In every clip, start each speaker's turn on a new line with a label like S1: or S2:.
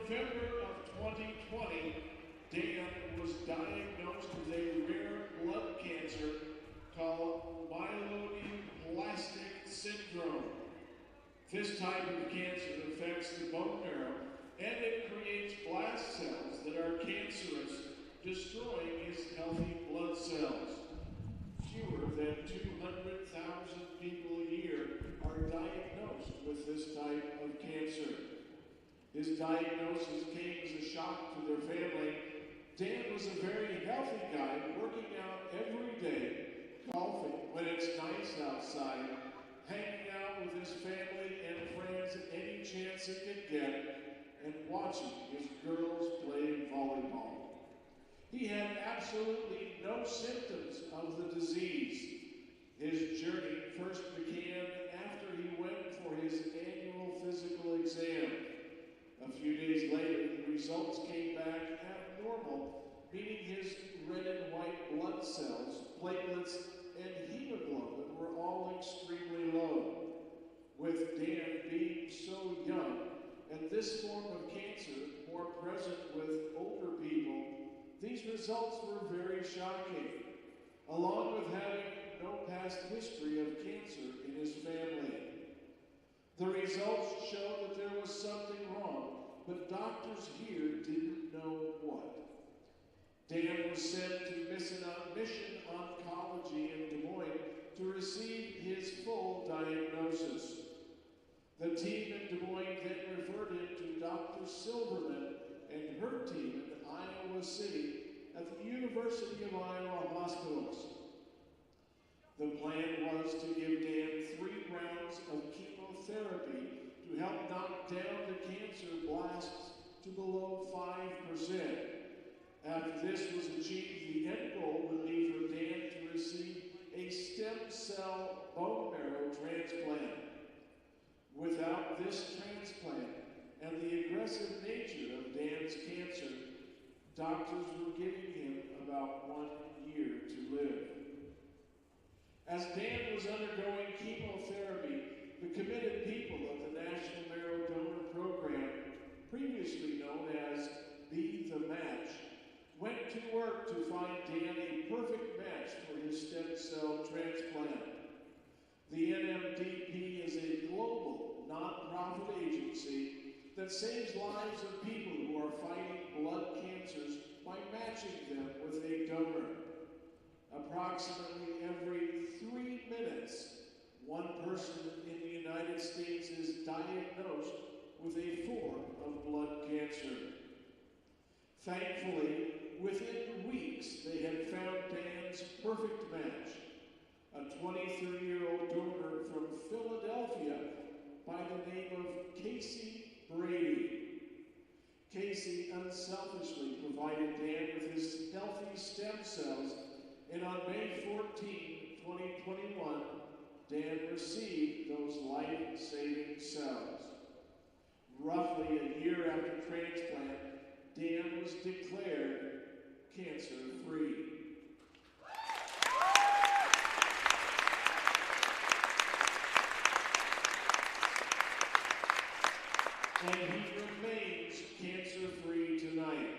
S1: November of 2020, Dan was diagnosed with a rare blood cancer called myelodysplastic syndrome. This type of cancer affects the bone marrow, and it creates blast cells that are cancerous, destroying his healthy blood cells. Fewer than 200,000 people a year are diagnosed with this type of cancer. His diagnosis came as a shock to their family. Dan was a very healthy guy, working out every day, golfing when it's nice outside, hanging out with his family and friends any chance he could get, and watching his girls play volleyball. He had absolutely no symptoms of the disease. His journey first began after he went for his annual physical exam. A few days later, the results came back abnormal, meaning his red and white blood cells, platelets, and hemoglobin were all extremely low. With Dan being so young, and this form of cancer more present with older people, these results were very shocking, along with having no past history of cancer in his family. The results showed that there was something wrong, but doctors here didn't know what. Dan was sent to Mission Oncology in Des Moines to receive his full diagnosis. The team in Des Moines then referred him to Dr. Silverman and her team in Iowa City at the University of Iowa Hospitals. The plan was to give Dan 3 rounds of chemotherapy to help knock down the cancer blasts to below 5%. After this was achieved, the end goal would be for Dan to receive a stem cell bone marrow transplant. Without this transplant and the aggressive nature of Dan's cancer, doctors were giving him about 1 year to live. As Dan was undergoing chemotherapy, the committed people of the National Marrow Donor Program, previously known as Be the Match, went to work to find Dan a perfect match for his stem cell transplant. The NMDP is a global, nonprofit agency that saves lives of people who are fighting blood cancers by matching them with a donor. Approximately every 3 minutes, one person in the United States is diagnosed with a form of blood cancer. Thankfully, within weeks, they had found Dan's perfect match, a 23-year-old donor from Philadelphia by the name of Casey Brady. Casey unselfishly provided Dan with his healthy stem cells, and on May 14, 2021, Dan received those life-saving cells. Roughly a year after transplant, Dan was declared cancer-free. And he remains cancer-free tonight.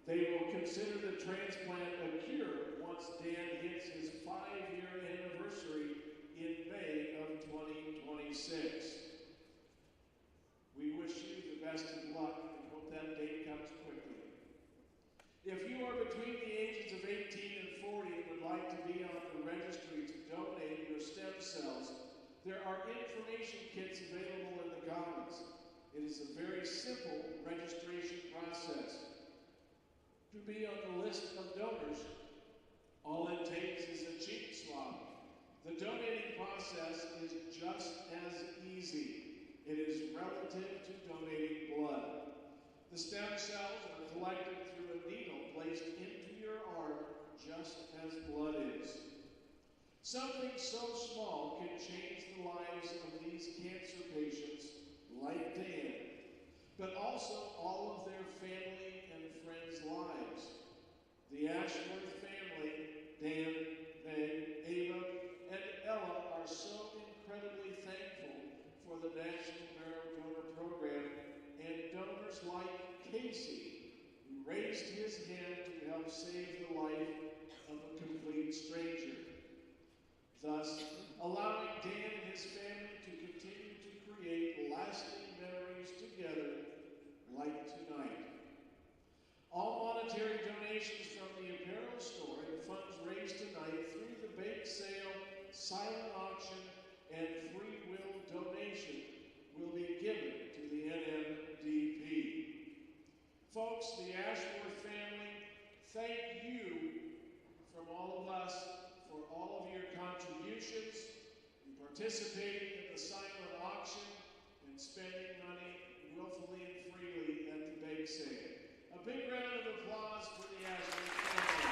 S1: They will consider the transplant a cure once Dan hits his 5-year anniversary in May of 2026. We wish you the best of luck and hope that date comes quickly. If you are between the ages of 18 and 40 and would like to be on the registry to donate your stem cells, there are information kits available in the comments. It is a very simple registration process. To be on the list of donors, all it takes is a cheek swab. The donating process is just as easy. It is relative to donating blood. The stem cells are collected through a needle placed into your arm, just as blood is. Something so small can change the lives of these cancer patients like Dan, but also all of their family and friends' lives. The Ashworth family, Dan, Meg, Ava, and Ella, are so incredibly thankful for the National Marrow Donor Program and donors like participating in the silent auction and spending money willfully and freely at the bake sale. A big round of applause for the Ashland family.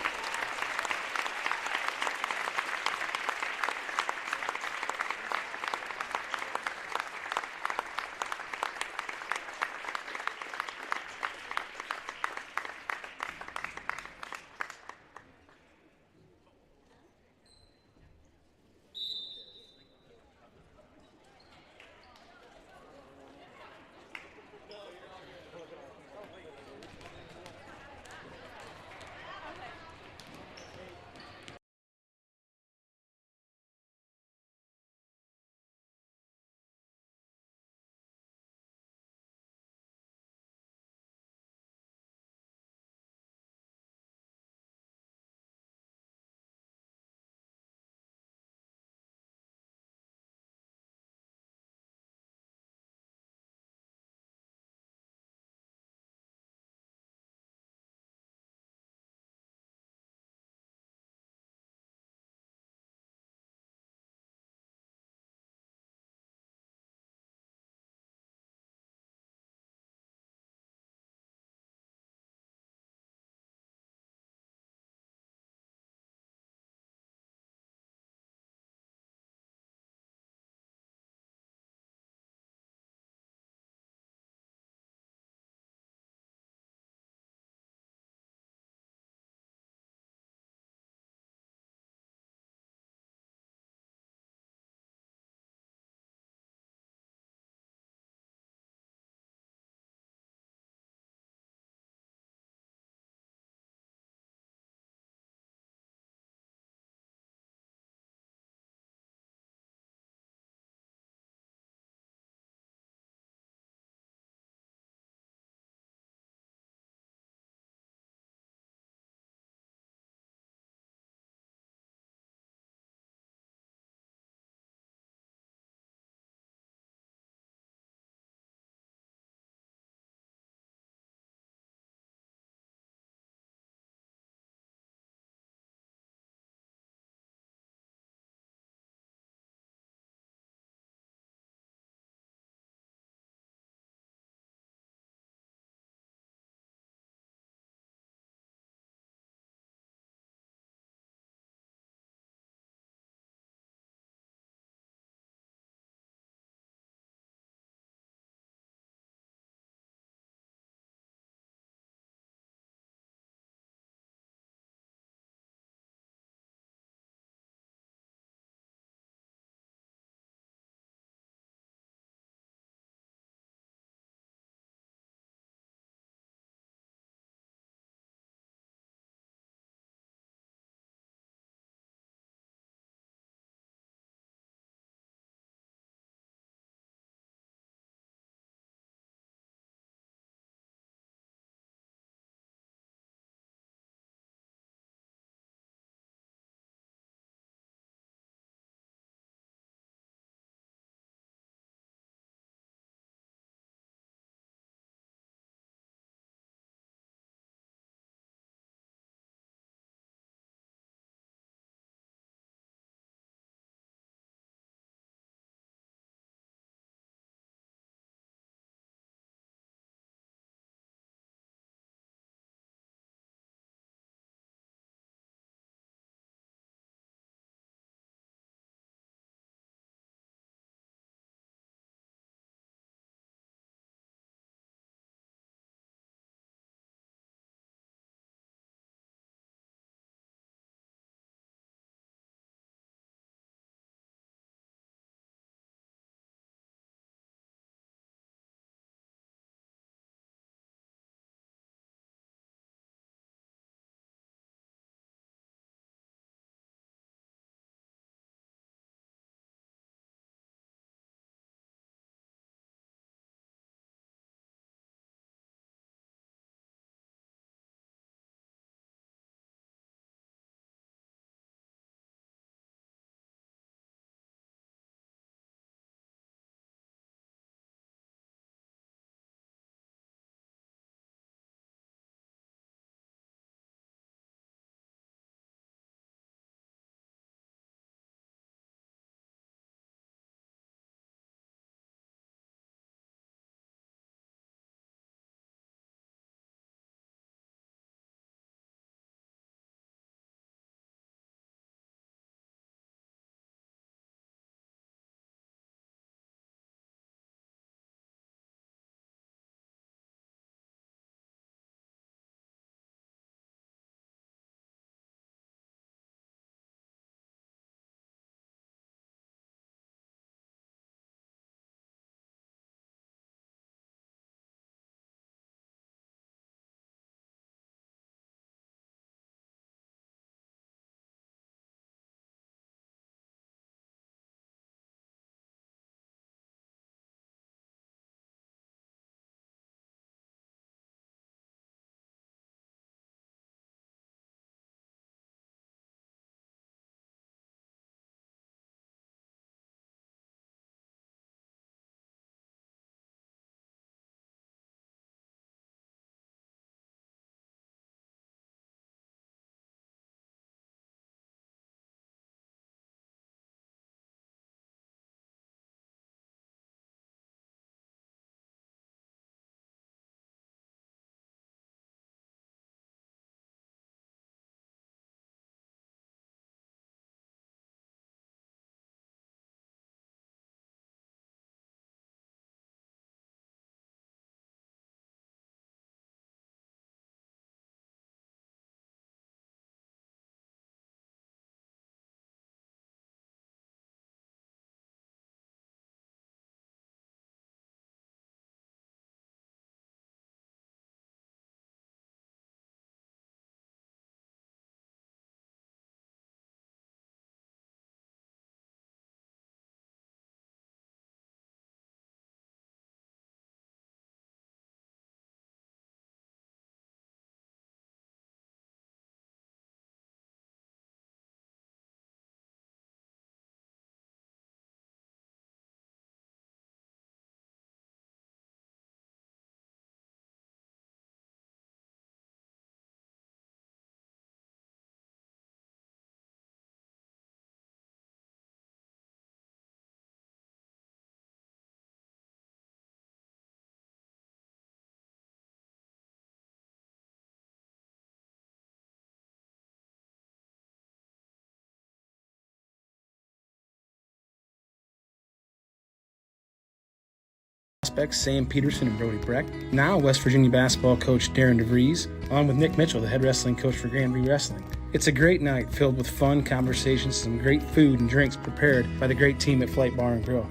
S2: prospects Sam Peterson and Brody Breck. Now West Virginia basketball coach Darren DeVries, along with Nick Mitchell, the head wrestling coach for Grand View Wrestling. It's a great night filled with fun conversations, some great food and drinks prepared by the great team at Flight Bar and Grill.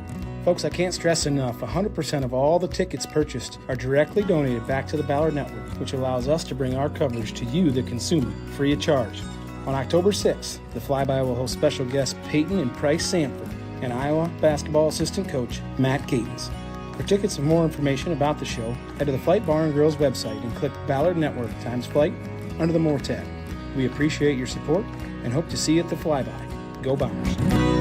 S2: Folks, I can't stress enough, 100% of all the tickets purchased are directly donated back to the Ballard Network, which allows us to bring our coverage to you, the consumer, free of charge. On October 6th, the Flyby will host special guests Peyton and Price Sanford and Iowa basketball assistant coach Matt Gatens. For tickets and more information about the show, head to the Flight Bar and Grill's website and click Ballard Network times Flight under the More tab. We appreciate your support and hope to see you at the Flyby. Go Bombers!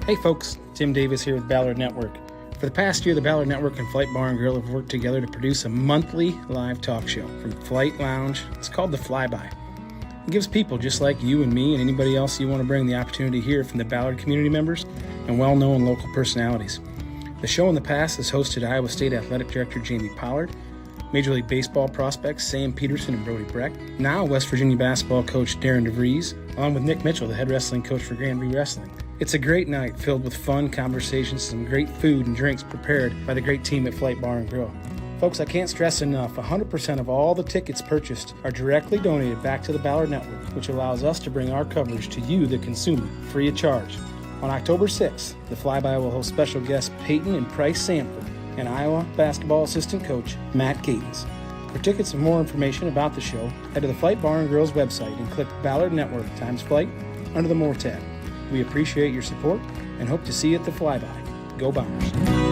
S2: Hey folks, Tim Davis here with Ballard Network. For the past year, the Ballard Network and Flight Bar and Grill have worked together to produce a monthly live talk show from Flight Lounge. It's called The Flyby. It gives people just like you and me and anybody else you want to bring the opportunity to hear from the Ballard community members and well-known local personalities. The show in the past has hosted Iowa State Athletic Director Jamie Pollard, Major League Baseball prospects Sam Peterson and Brody Breck, now West Virginia basketball coach Darren DeVries, along with Nick Mitchell, the head wrestling coach for Grand Prix Wrestling. It's a great night filled with fun conversations, some great food and drinks prepared by the great team at Flight Bar and Grill. Folks, I can't stress enough, 100% of all the tickets purchased are directly donated back to the Ballard Network, which allows us to bring our coverage to you, the consumer, free of charge. On October 6th, the Flyby will host special guests Peyton and Price Sanford and Iowa basketball assistant coach Matt Cadens. For tickets and more information about the show, head to the Flight Bar and Grill's website and click Ballard Network times Flight under the More tab. We appreciate your support and hope to see you at the Flyby. Go Bombers!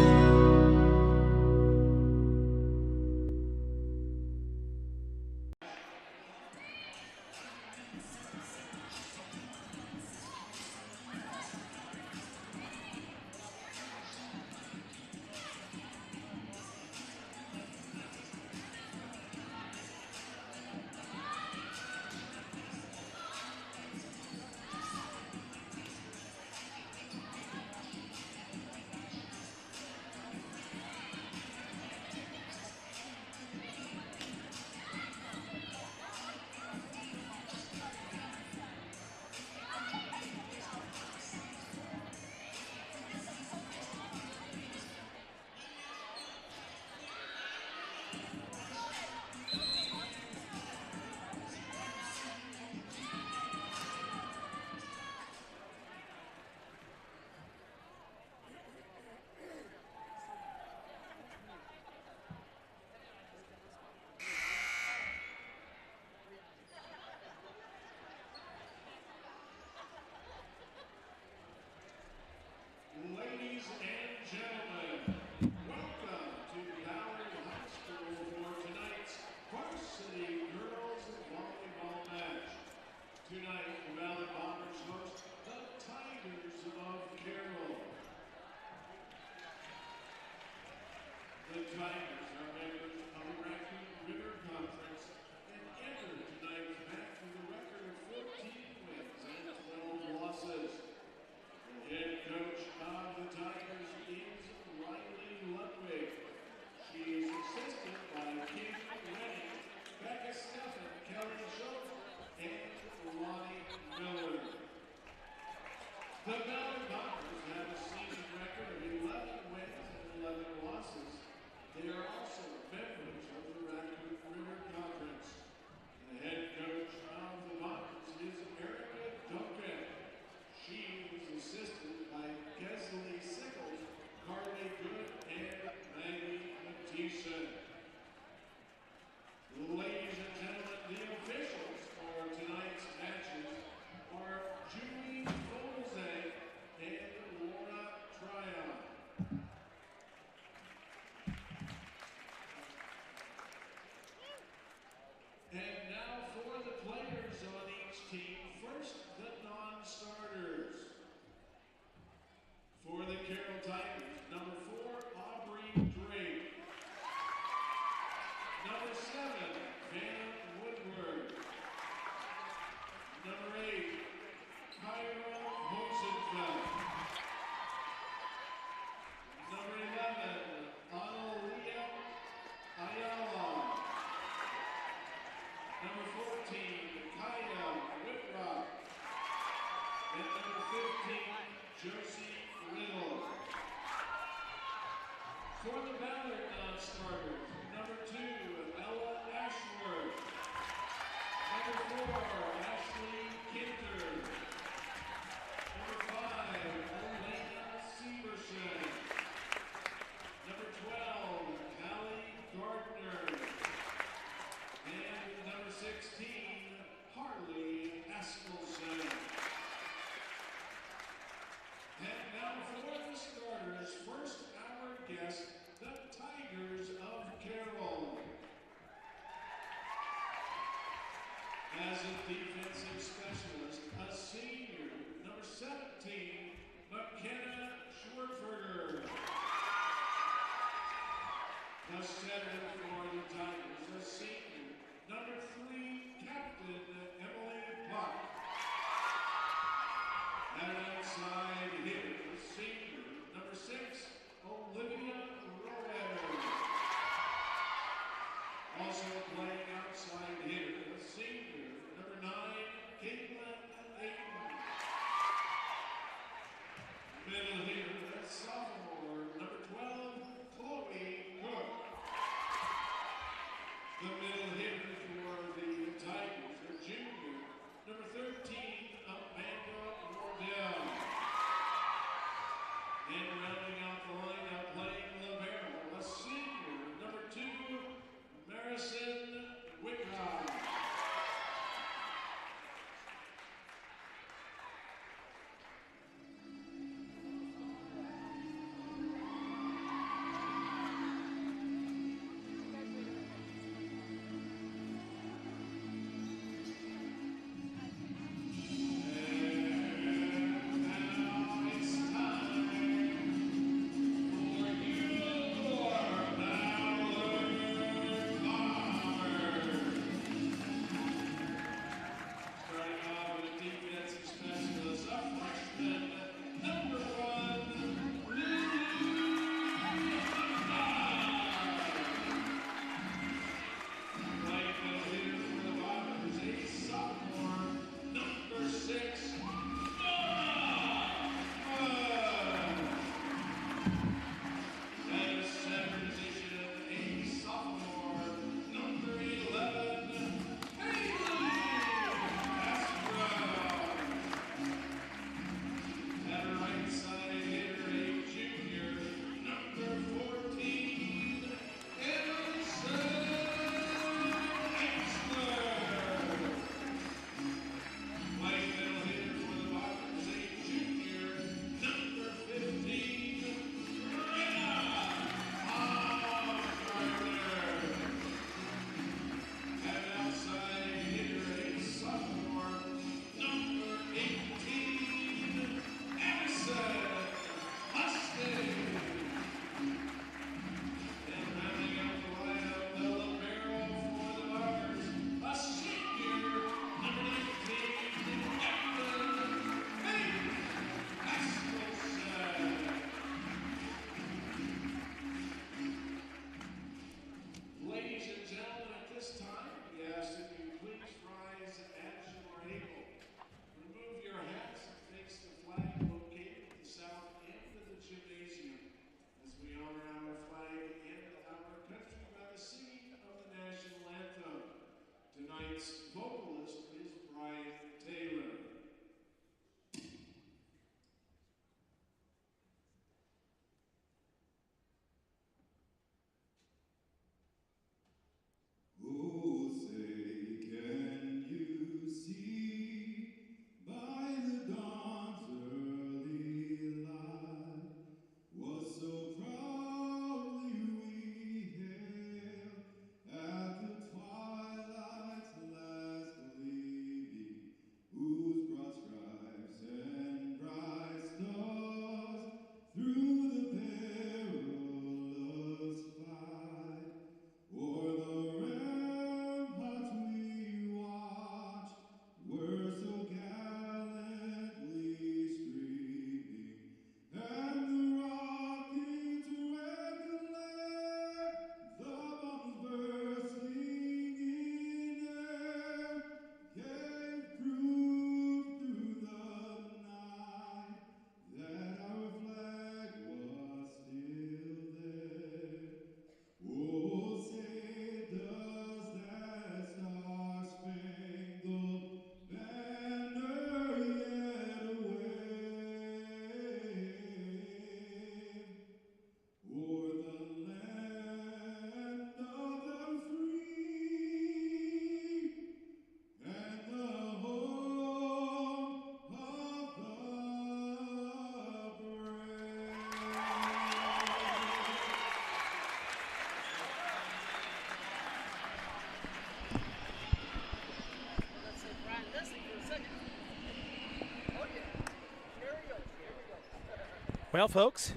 S2: Well, folks,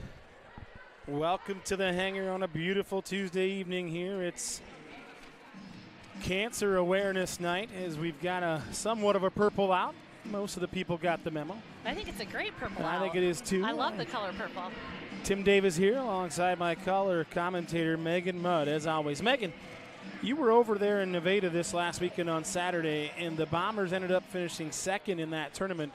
S2: welcome to the hangar on a beautiful Tuesday evening here. It's Cancer Awareness Night as we've got somewhat of a purple out. Most of the people got the memo.
S3: I think it's a great purple out.
S2: I think it is too.
S3: I love the color purple.
S2: Tim Davis here alongside my color commentator Megan Mudd, as always. Megan, you were over there in Nevada this last weekend on Saturday, and the Bombers ended up finishing second in that tournament.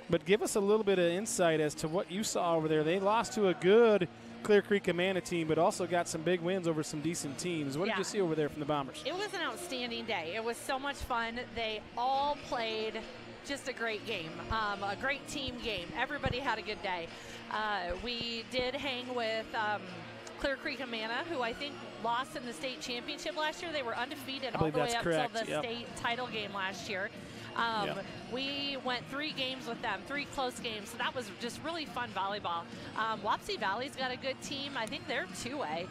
S2: But give us a little bit of insight as to what you saw over there. They lost to a good Clear Creek Amana team, but also got some big wins over some decent teams. What did you see over there from the Bombers?
S3: It was an outstanding day. It was so much fun. They all played just a great game, a great team game. Everybody had a good day. We did hang with Clear Creek Amana, who I think lost in the state championship last year. They were undefeated all the way up till the state title game last year. We went 3 games with them, 3 close games, so that was just really fun volleyball. Wapsie Valley's got a good team. I think they're 2A.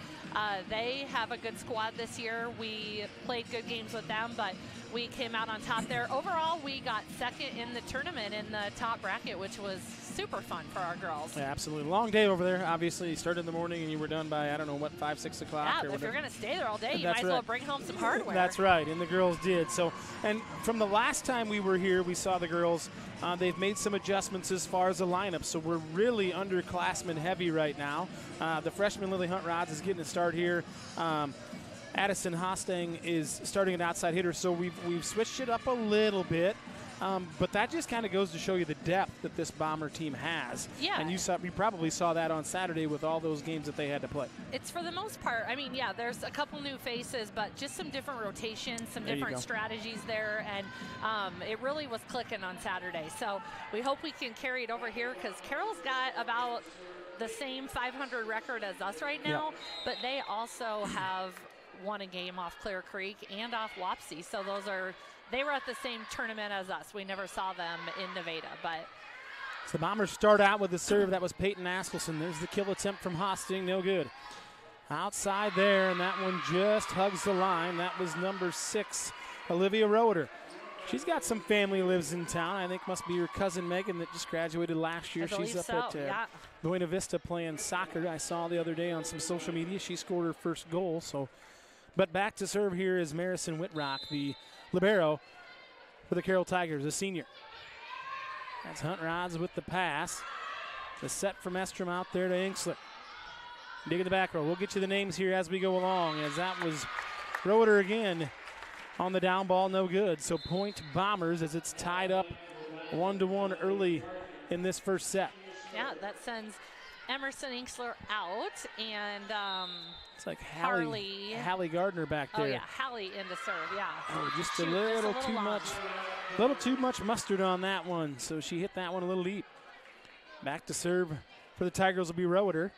S3: They have a good squad this year. We played good games with them, but we came out on top there. Overall, we got second in the tournament in the top bracket, which was super fun for our girls.
S2: Yeah, absolutely. Long day over there. Obviously, you started in the morning and you were done by, I don't know, what, 5, 6 o'clock?
S3: Yeah, if you're going to stay there all day, you might as well bring home some hardware.
S2: That's right, and the girls did. So, and from the last time we were here, we saw the girls. They've made some adjustments as far as the lineup, so we're really underclassmen heavy right now. The freshman Lily Hunt Rods is getting a start here. Addison Hostang is starting an outside hitter, so we've switched it up a little bit. But that just kind of goes to show you the depth that this Bomber team has.
S3: Yeah.
S2: And you probably saw that on Saturday with all those games that they had to play.
S3: It's for the most part. I mean, yeah, there's a couple new faces, but just some different rotations, some different strategies there. And it really was clicking on Saturday. So we hope we can carry it over here because Carroll's got about the same 500 record as us right now, but they also have won a game off Clear Creek and off Wapsie. So they were at the same tournament as us. We never saw them in Nevada, but.
S2: So the Bombers start out with the serve. That was Peyton Askelson. There's the kill attempt from Hosting, no good. Outside there, and that one just hugs the line. That was number 6, Olivia Roeder. She's got some family lives in town. I think must be her cousin Megan that just graduated last year. She's up at Buena Vista playing soccer. I saw the other day on some social media. She scored her first goal. But back to serve here is Marison Whitrock, the libero for the Carroll Tigers, a senior. That's Hunt Rods with the pass. The set from Estrom out there to Inksler. Dig in the back row. We'll get you the names here as we go along, as that was Roeder again on the down ball, no good. So point Bombers as it's tied up 1-1 early in this first set.
S3: Yeah, that sends Emerson Inksler out, and
S2: it's like Hallie Gardner back there.
S3: Oh yeah, Hallie into serve. Yeah.
S2: Oh, just a little too much mustard on that one. So she hit that one a little deep. Back to serve for the Tigers will be Roeder.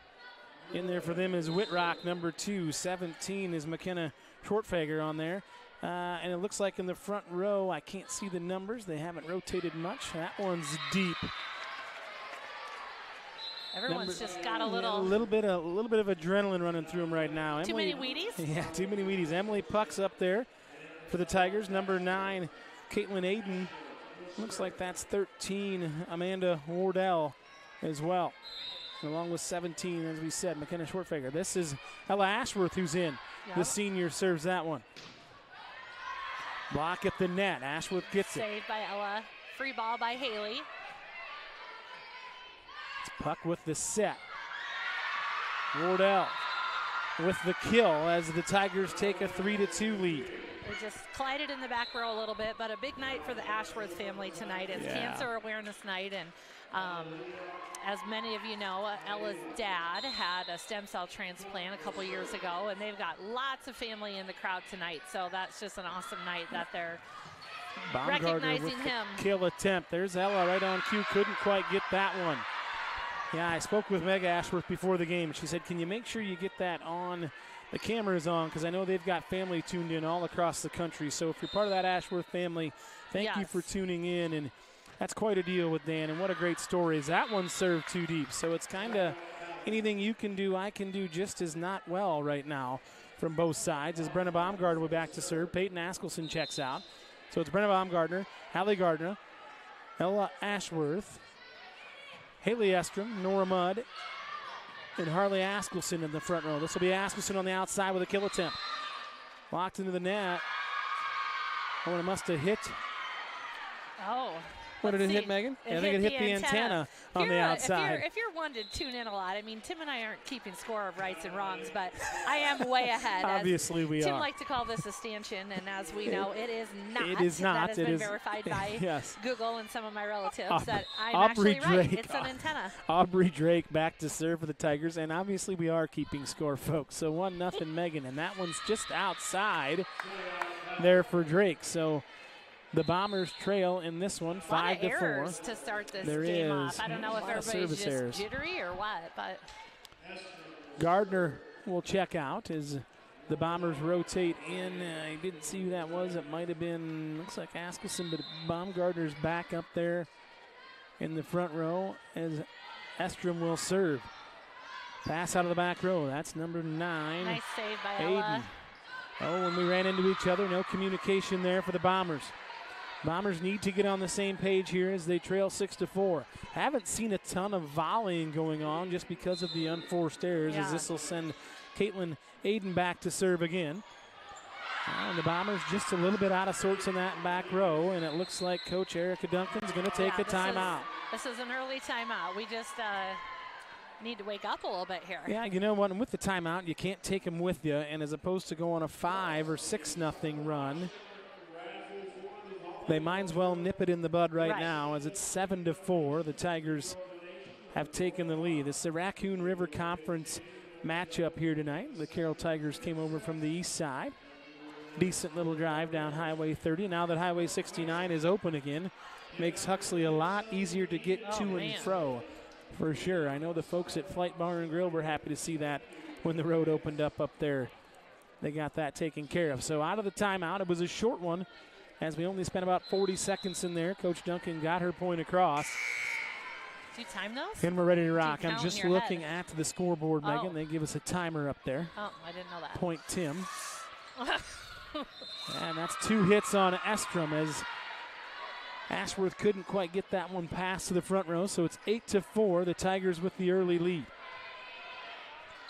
S2: In there for them is Whitrock, number 2. 17 is McKenna Shortfager on there. And it looks like in the front row, I can't see the numbers. They haven't rotated much. That one's deep.
S3: Everyone's just got a little
S2: bit of adrenaline running through them right now.
S3: Too many Wheaties?
S2: Yeah, too many Wheaties. Emily Puck's up there for the Tigers. Number 9, Caitlin Aiden. Looks like that's 13, Amanda Wardell as well. Along with 17, as we said, McKenna Shortfager. This is Ella Ashworth who's in.
S3: Yep.
S2: The senior serves that one. Block at the net. Ashworth gets it.
S3: Saved by Ella. Free ball by Haley.
S2: Puck with the set. Wardell with the kill as the Tigers take a 3-2 lead.
S3: They just collided in the back row a little bit, but a big night for the Ashworth family tonight. It's Cancer Awareness Night, and as many of you know, Ella's dad had a stem cell transplant a couple years ago, and they've got lots of family in the crowd tonight. So that's just an awesome night that they're recognizing him.
S2: Kill attempt. There's Ella right on cue. Couldn't quite get that one. Yeah, I spoke with Meg Ashworth before the game. She said, can you make sure you get that on, the cameras on, because I know they've got family tuned in all across the country. So if you're part of that Ashworth family, thank you for tuning in. And that's quite a deal with Dan, and what a great story. Is that one served too deep? So it's kind of anything you can do, I can do just as not well right now from both sides. As Brenna Baumgartner will be back to serve. Peyton Askelson checks out. So it's Brenna Baumgartner, Hallie Gardner, Ella Ashworth, Haley Estrom, Nora Mudd, and Harley Askelson in the front row. This will be Askelson on the outside with a kill attempt. Locked into the net. Oh, and it must have hit.
S3: Oh.
S2: What did it hit, Megan? I think it hit the antenna on the outside.
S3: If you're one to tune in a lot, I mean, Tim and I aren't keeping score of rights and wrongs, but I am way ahead.
S2: Obviously, we
S3: Tim
S2: are.
S3: liked to call this a stanchion, and as we know, it is not.
S2: It is not.
S3: That has been verified by Google and some of my relatives that I'm
S2: Aubrey
S3: actually right.
S2: Drake,
S3: It's an antenna.
S2: Aubrey Drake back to serve for the Tigers, and obviously we are keeping score, folks. So 1-0 Megan, and that one's just outside there for Drake. So the Bombers trail in this one, 5-4.
S3: A lot of errors to start this game off. I don't know if everybody's just jittery or what, but
S2: Gardner will check out as the Bombers rotate in. I didn't see who that was. It might have been, looks like Askelson, but Baumgartner's back up there in the front row as Estrom will serve. Pass out of the back row. That's number 9.
S3: Nice save by Ella.
S2: Oh, when we ran into each other, no communication there for the Bombers. Bombers need to get on the same page here as they trail 6-4. Haven't seen a ton of volleying going on just because of the unforced errors, as this will send Caitlin Aiden back to serve again. And the Bombers just a little bit out of sorts in that back row, and it looks like Coach Erica Duncan's going to take a timeout.
S3: This is an early timeout. We just need to wake up a little bit here.
S2: Yeah, you know what? And with the timeout, you can't take them with you, and as opposed to go on a 5 or 6-0 run, they might as well nip it in the bud right now as it's 7-4. The Tigers have taken the lead. It's the Raccoon River Conference matchup here tonight. The Carroll Tigers came over from the east side. Decent little drive down Highway 30. Now that Highway 69 is open again, makes Huxley a lot easier to get to and fro, for sure. I know the folks at Flight Bar and Grill were happy to see that when the road opened up there. They got that taken care of. So out of the timeout, it was a short one, as we only spent about 40 seconds in there. Coach Duncan got her point across.
S3: Do you time those?
S2: And we're ready to rock. I'm just looking at the scoreboard, Megan. They give us a timer up there.
S3: Oh, I didn't know that.
S2: Point Tim. And that's 2 hits on Estrom as Ashworth couldn't quite get that one past to the front row. So it's 8-4, the Tigers with the early lead.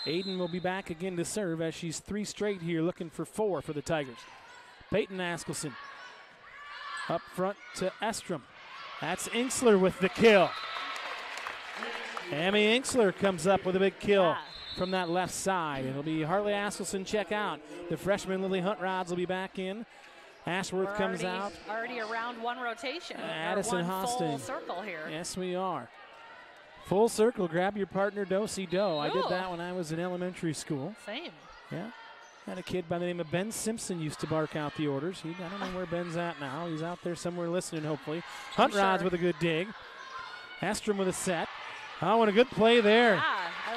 S2: Aiden will be back again to serve as she's 3 straight here, looking for 4 for the Tigers. Peyton Askelson up front to Estrom. That's Inksler with the kill. Amy Inksler comes up with a big kill from that left side. It'll be Harley Askelson check out. The freshman Lily Huntrods will be back in. Ashworth comes out.
S3: Already around one rotation.
S2: Addison Hosting.
S3: Full circle here.
S2: Yes, we are. Full circle. Grab your partner, do-si-do. I did that when I was in elementary school.
S3: Same.
S2: Yeah. Had a kid by the name of Ben Simpson used to bark out the orders. I don't know where Ben's at now. He's out there somewhere listening, hopefully. Huntrods with a good dig. Estrom with a set. Oh, and a good play there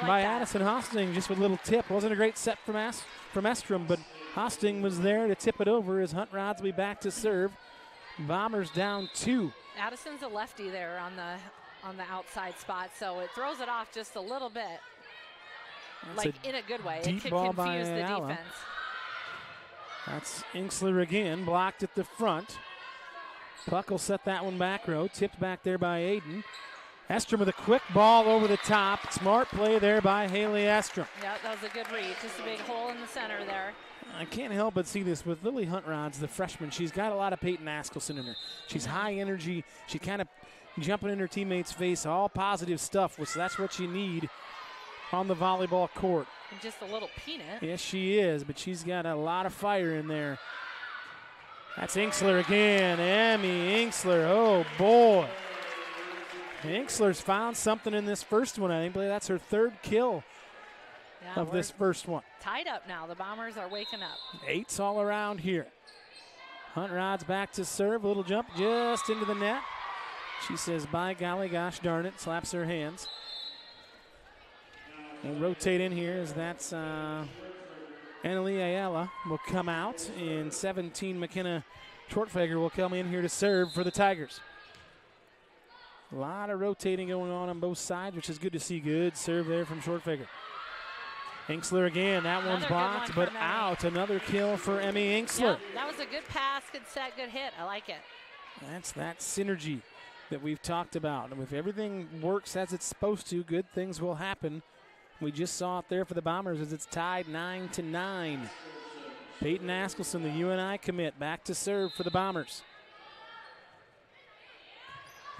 S2: by Addison Hosting, just with a little tip. Wasn't a great set from Estrom, but Hosting was there to tip it over as Huntrods will be back to serve. Bombers down 2.
S3: Addison's a lefty there on the outside spot, so it throws it off just a little bit.
S2: That's
S3: in a good way.
S2: Deep
S3: it could
S2: ball
S3: confuse
S2: by
S3: the
S2: Alla.
S3: defense.
S2: That's Inksler again, blocked at the front. Puck will set that one back row, tipped back there by Aiden. Estrom with a quick ball over the top. Smart play there by Haley Estrom.
S3: Yeah, that was a good read. Just a big hole in the center there.
S2: I can't help but see this with Lily Huntrods, the freshman. She's got a lot of Peyton Askelson in her. She's high energy. She kind of jumping in her teammates' face, all positive stuff, which that's what you need on the volleyball court.
S3: And just a little peanut.
S2: Yes, she is, but she's got a lot of fire in there. That's Inksler again. Emmy Inksler. Oh, boy. Inksler's found something in this first one. I believe that's her 3rd kill of this first one.
S3: Tied up now. The Bombers are waking up.
S2: 8s all around here. Huntrods back to serve. A little jump just into the net. She says, by golly, gosh darn it. Slaps her hands. We'll rotate in here as that's Annalie Ayala will come out. And 17, McKenna Schwartfeger will come in here to serve for the Tigers. A lot of rotating going on both sides, which is good to see. Good serve there from Schwartfeger. Inksler again. That one's blocked, but out. Another kill for Emmy Inksler.
S3: Yep, that was a good pass, good set, good hit. I like it.
S2: That's that synergy that we've talked about. And if everything works as it's supposed to, good things will happen. We just saw it there for the Bombers as it's tied 9-9. Peyton Askelson, the UNI commit, back to serve for the Bombers.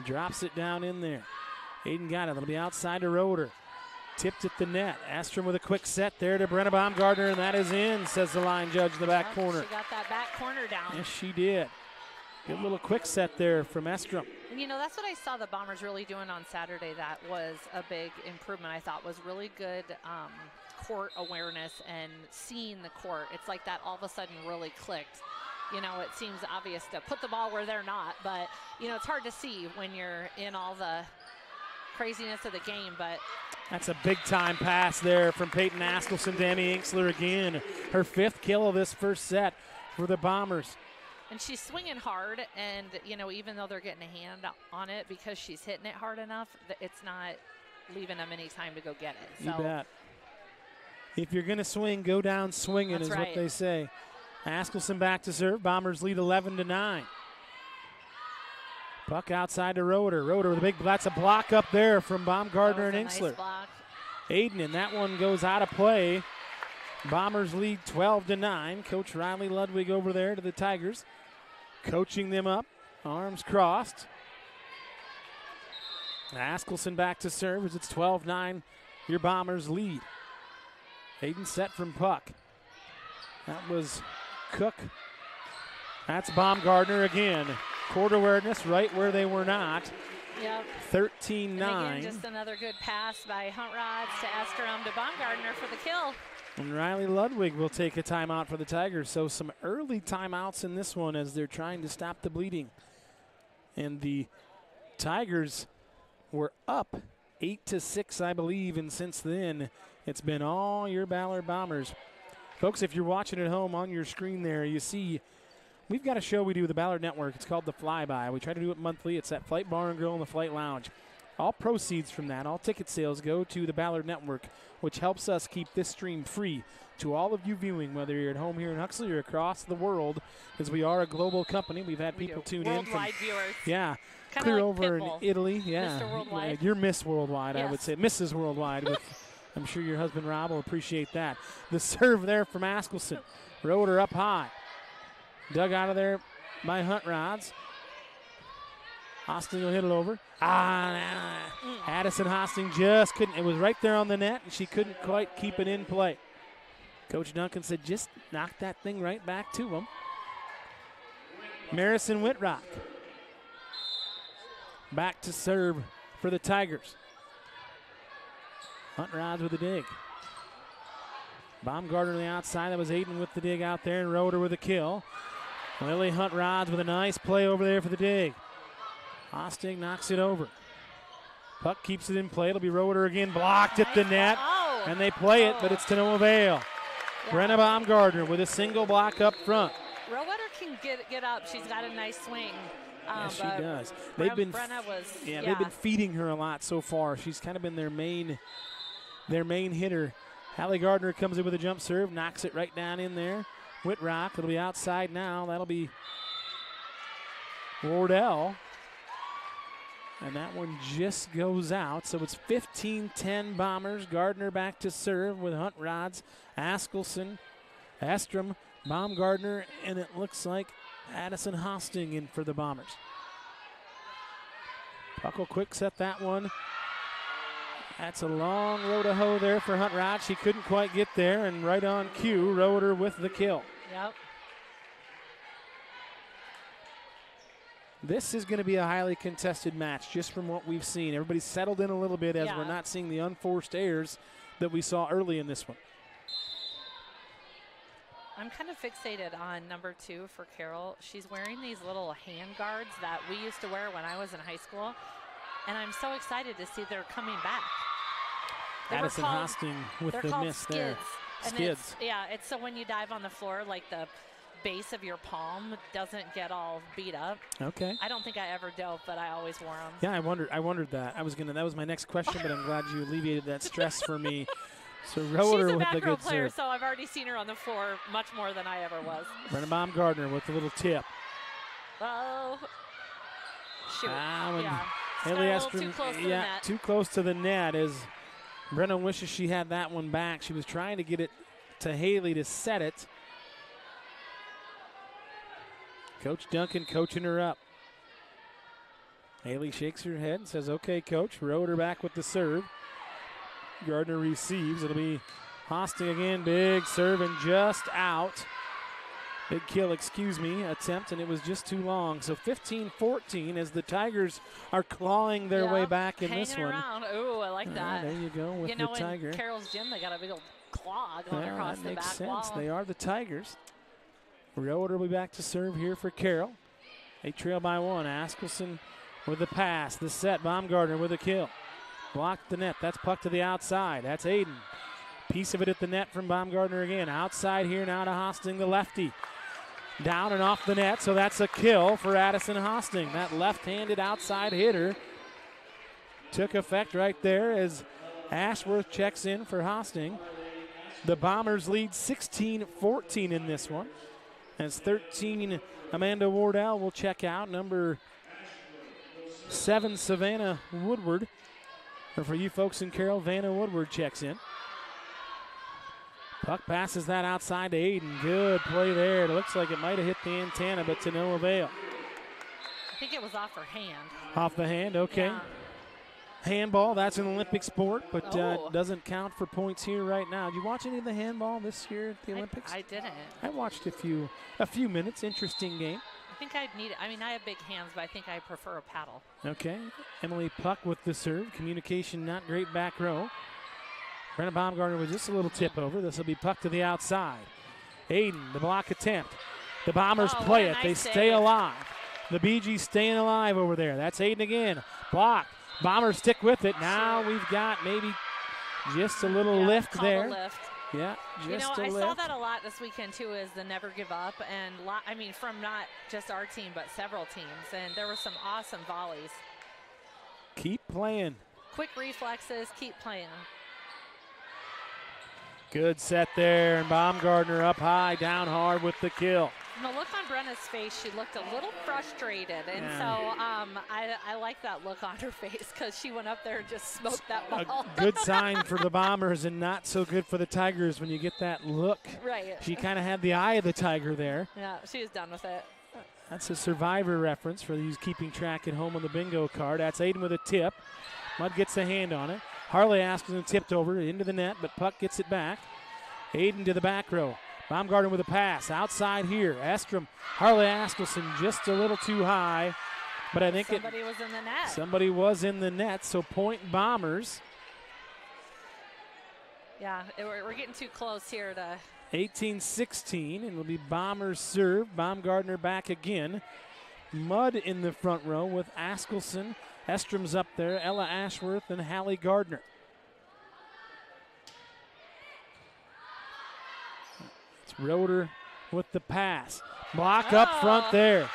S2: Drops it down in there. Aiden got it. It'll be outside to Roeder. Tipped at the net. Astrom with a quick set there to Brenna Baumgartner, and that is in, says the line judge in the back corner.
S3: She got that back corner down.
S2: Yes, she did. Good little quick set there from Estrom.
S3: And, you know, that's what I saw the Bombers really doing on Saturday. That was a big improvement, I thought, was really good court awareness and seeing the court. It's like that all of a sudden really clicked. You know, it seems obvious to put the ball where they're not, but, you know, it's hard to see when you're in all the craziness of the game, but
S2: that's a big-time pass there from Peyton Askelson to Emmy Inksler again. Her 5th kill of this first set for the Bombers.
S3: And she's swinging hard, and, you know, even though they're getting a hand on it because she's hitting it hard enough, it's not leaving them any time to go get it. So.
S2: You bet. If you're going to swing, go down swinging is what they say. Askelson back to serve. Bombers lead 11-9. Puck outside to Roeder. Roeder with a big, that's a block up there from Baumgartner and Inksler.
S3: Nice block.
S2: Aiden, and that one goes out of play. Bombers lead 12-9. Coach Riley Ludwig over there to the Tigers, coaching them up, arms crossed. Askelson back to serve as it's 12-9. Your Bombers lead. Aiden set from puck. That was Cook. That's Baumgartner again. Court awareness right where they were not.
S3: Yep.
S2: 13-9.
S3: And again, just another good pass by Huntrods to Estrom to Baumgartner for the kill.
S2: And Riley Ludwig will take a timeout for the Tigers. So some early timeouts in this one as they're trying to stop the bleeding. And the Tigers were up 8-6, I believe, and since then it's been all your Ballard Bombers. Folks, if you're watching at home on your screen there, you see we've got a show we do with the Ballard Network. It's called The Flyby. We try to do it monthly. It's at Flight Bar and Grill and the Flight Lounge. All proceeds from that, all ticket sales go to the Ballard Network, which helps us keep this stream free to all of you viewing, whether you're at home here in Huxley or across the world, because we are a global company. We've had people tune in from
S3: worldwide viewers.
S2: Yeah,
S3: Kinda
S2: clear
S3: like
S2: over
S3: Pitbull.
S2: in Italy. Yeah,
S3: Mr. Worldwide.
S2: You're Miss Worldwide,
S3: Yes.
S2: I would say. Mrs. Worldwide. I'm sure your husband Rob will appreciate that. The serve there from Askelson. Roeder up high. Dug out of there by Huntrods. Hosting will hit it over. Addison Hosting just couldn't. It was right there on the net, and she couldn't quite keep it in play. Coach Duncan said, just knock that thing right back to him. Marison Whitrock back to serve for the Tigers. Huntrods with a dig. Baumgartner on the outside. That was Aiden with the dig out there, and Roeder with a kill. Lily Huntrods with a nice play over there for the dig. Hosting knocks it over. Puck keeps it in play. It'll be Roeder again, blocked at the net, and they play it, but it's to no avail. Yeah. Brenna Baumgartner with a single block up front.
S3: Roeder can get up. She's got a nice swing.
S2: Yes, she does.
S3: They've been
S2: feeding her a lot so far. She's kind of been their main hitter. Hallie Gardner comes in with a jump serve, knocks it right down in there. Whitrock, it'll be outside now. That'll be Wardell. And that one just goes out. So it's 15-10 Bombers. Gardner back to serve with Huntrods, Askelson, Estrom, Baumgartner, and it looks like Addison Hosting in for the Bombers. Puck will quick set that one. That's a long row to hoe there for Huntrod. She couldn't quite get there, and right on cue, Roeder with the kill.
S3: Yep.
S2: This is going to be a highly contested match just from what we've seen. Everybody's settled in a little bit as we're not seeing the unforced errors that we saw early in this one.
S3: I'm kind of fixated on number 2 for Carroll. She's wearing these little hand guards that we used to wear when I was in high school, and I'm so excited to see they're coming back.
S2: Addison Hosting with the miss
S3: skids.
S2: there. Skids.
S3: It's so when you dive on the floor, like the base of your palm doesn't get all beat up.
S2: Okay.
S3: I don't think I ever dove, but I always wore them.
S2: Yeah, I wondered that. That was my next question, but I'm glad you alleviated that stress for me. So Roeder with the good serve. She's a back row player,
S3: so I've already seen her on the floor much more than I ever was.
S2: Brenna Baumgartner with the little tip.
S3: Oh. shoot. Yeah.
S2: Haley
S3: Just got a little
S2: Estrom,
S3: too close to the net.
S2: too close to the net as Brenna wishes she had that one back. She was trying to get it to Haley to set it. Coach Duncan coaching her up. Haley shakes her head and says, okay, coach. Rode her back with the serve. Gardner receives. It'll be Hosting again. Big serve and just out. Big kill, attempt, and it was just too long. So 15-14 as the Tigers are clawing their way back in this one.
S3: Around. Ooh, I like that.
S2: There you go with the Tiger.
S3: In Carroll's gym, they got a big old claw going across the back
S2: sense.
S3: wall.
S2: They are the Tigers. Roeder will be back to serve here for Carroll. They trail by one. Askelson with the pass. The set. Baumgartner with a kill. Blocked the net. That's puck to the outside. That's Aiden. Piece of it at the net from Baumgartner again. Outside here now to Hosting, the lefty. Down and off the net, so that's a kill for Addison Hosting. That left-handed outside hitter took effect right there as Ashworth checks in for Hosting. The Bombers lead 16-14 in this one. As 13, Amanda Wardell will check out. Number 7, Savannah Woodward. Or for you folks in Carroll, Vanna Woodward checks in. Puck passes that outside to Aiden. Good play there. It looks like it might have hit the antenna, but to no avail.
S3: I think it was off her hand.
S2: Off the hand, okay.
S3: Yeah.
S2: Handball, that's an Olympic sport, but doesn't count for points here right now. Did you watch any of the handball this year at the Olympics?
S3: I didn't.
S2: I watched a few minutes. Interesting game.
S3: I think I'd need it. I mean, I have big hands, but I think I prefer a paddle.
S2: Okay. Emily Puck with the serve. Communication not great back row. Brenna Baumgartner with just a little tip over. This will be puck to the outside. Aiden, the block attempt. The Bombers play it.
S3: Nice
S2: they
S3: save.
S2: stay alive. The BG staying alive over there. That's Aiden again. Block. Bombers stick with it. Now we've got maybe just a little lift there.
S3: Lift.
S2: Yeah, just a lift.
S3: I saw that a lot this weekend too, is the never give up, and from not just our team but several teams, and there were some awesome volleys.
S2: Keep playing.
S3: Quick reflexes. Keep playing.
S2: Good set there, and Baumgartner up high, down hard with the kill.
S3: And the look on Brenna's face, she looked a little frustrated, and so I like that look on her face because she went up there and just smoked that ball.
S2: A good sign for the Bombers and not so good for the Tigers when you get that look.
S3: Right.
S2: She kind of had the eye of the Tiger there.
S3: Yeah, she was done with it.
S2: That's a Survivor reference for these keeping track at home on the bingo card. That's Aiden with a tip. Mudd gets a hand on it. Harley Askelson tipped over into the net, but Puck gets it back. Aiden to the back row. Baumgartner with a pass. Outside here. Estrom, Harley Askelson just a little too high. But I think
S3: somebody was in the net.
S2: Somebody was in the net, so point Bombers.
S3: Yeah, we're getting too close here to
S2: 18-16, and it'll be Bombers serve. Baumgartner back again. Mudd in the front row with Askelson. Estrom's up there, Ella Ashworth, and Hallie Gardner. It's Roeder with the pass. Block up front there.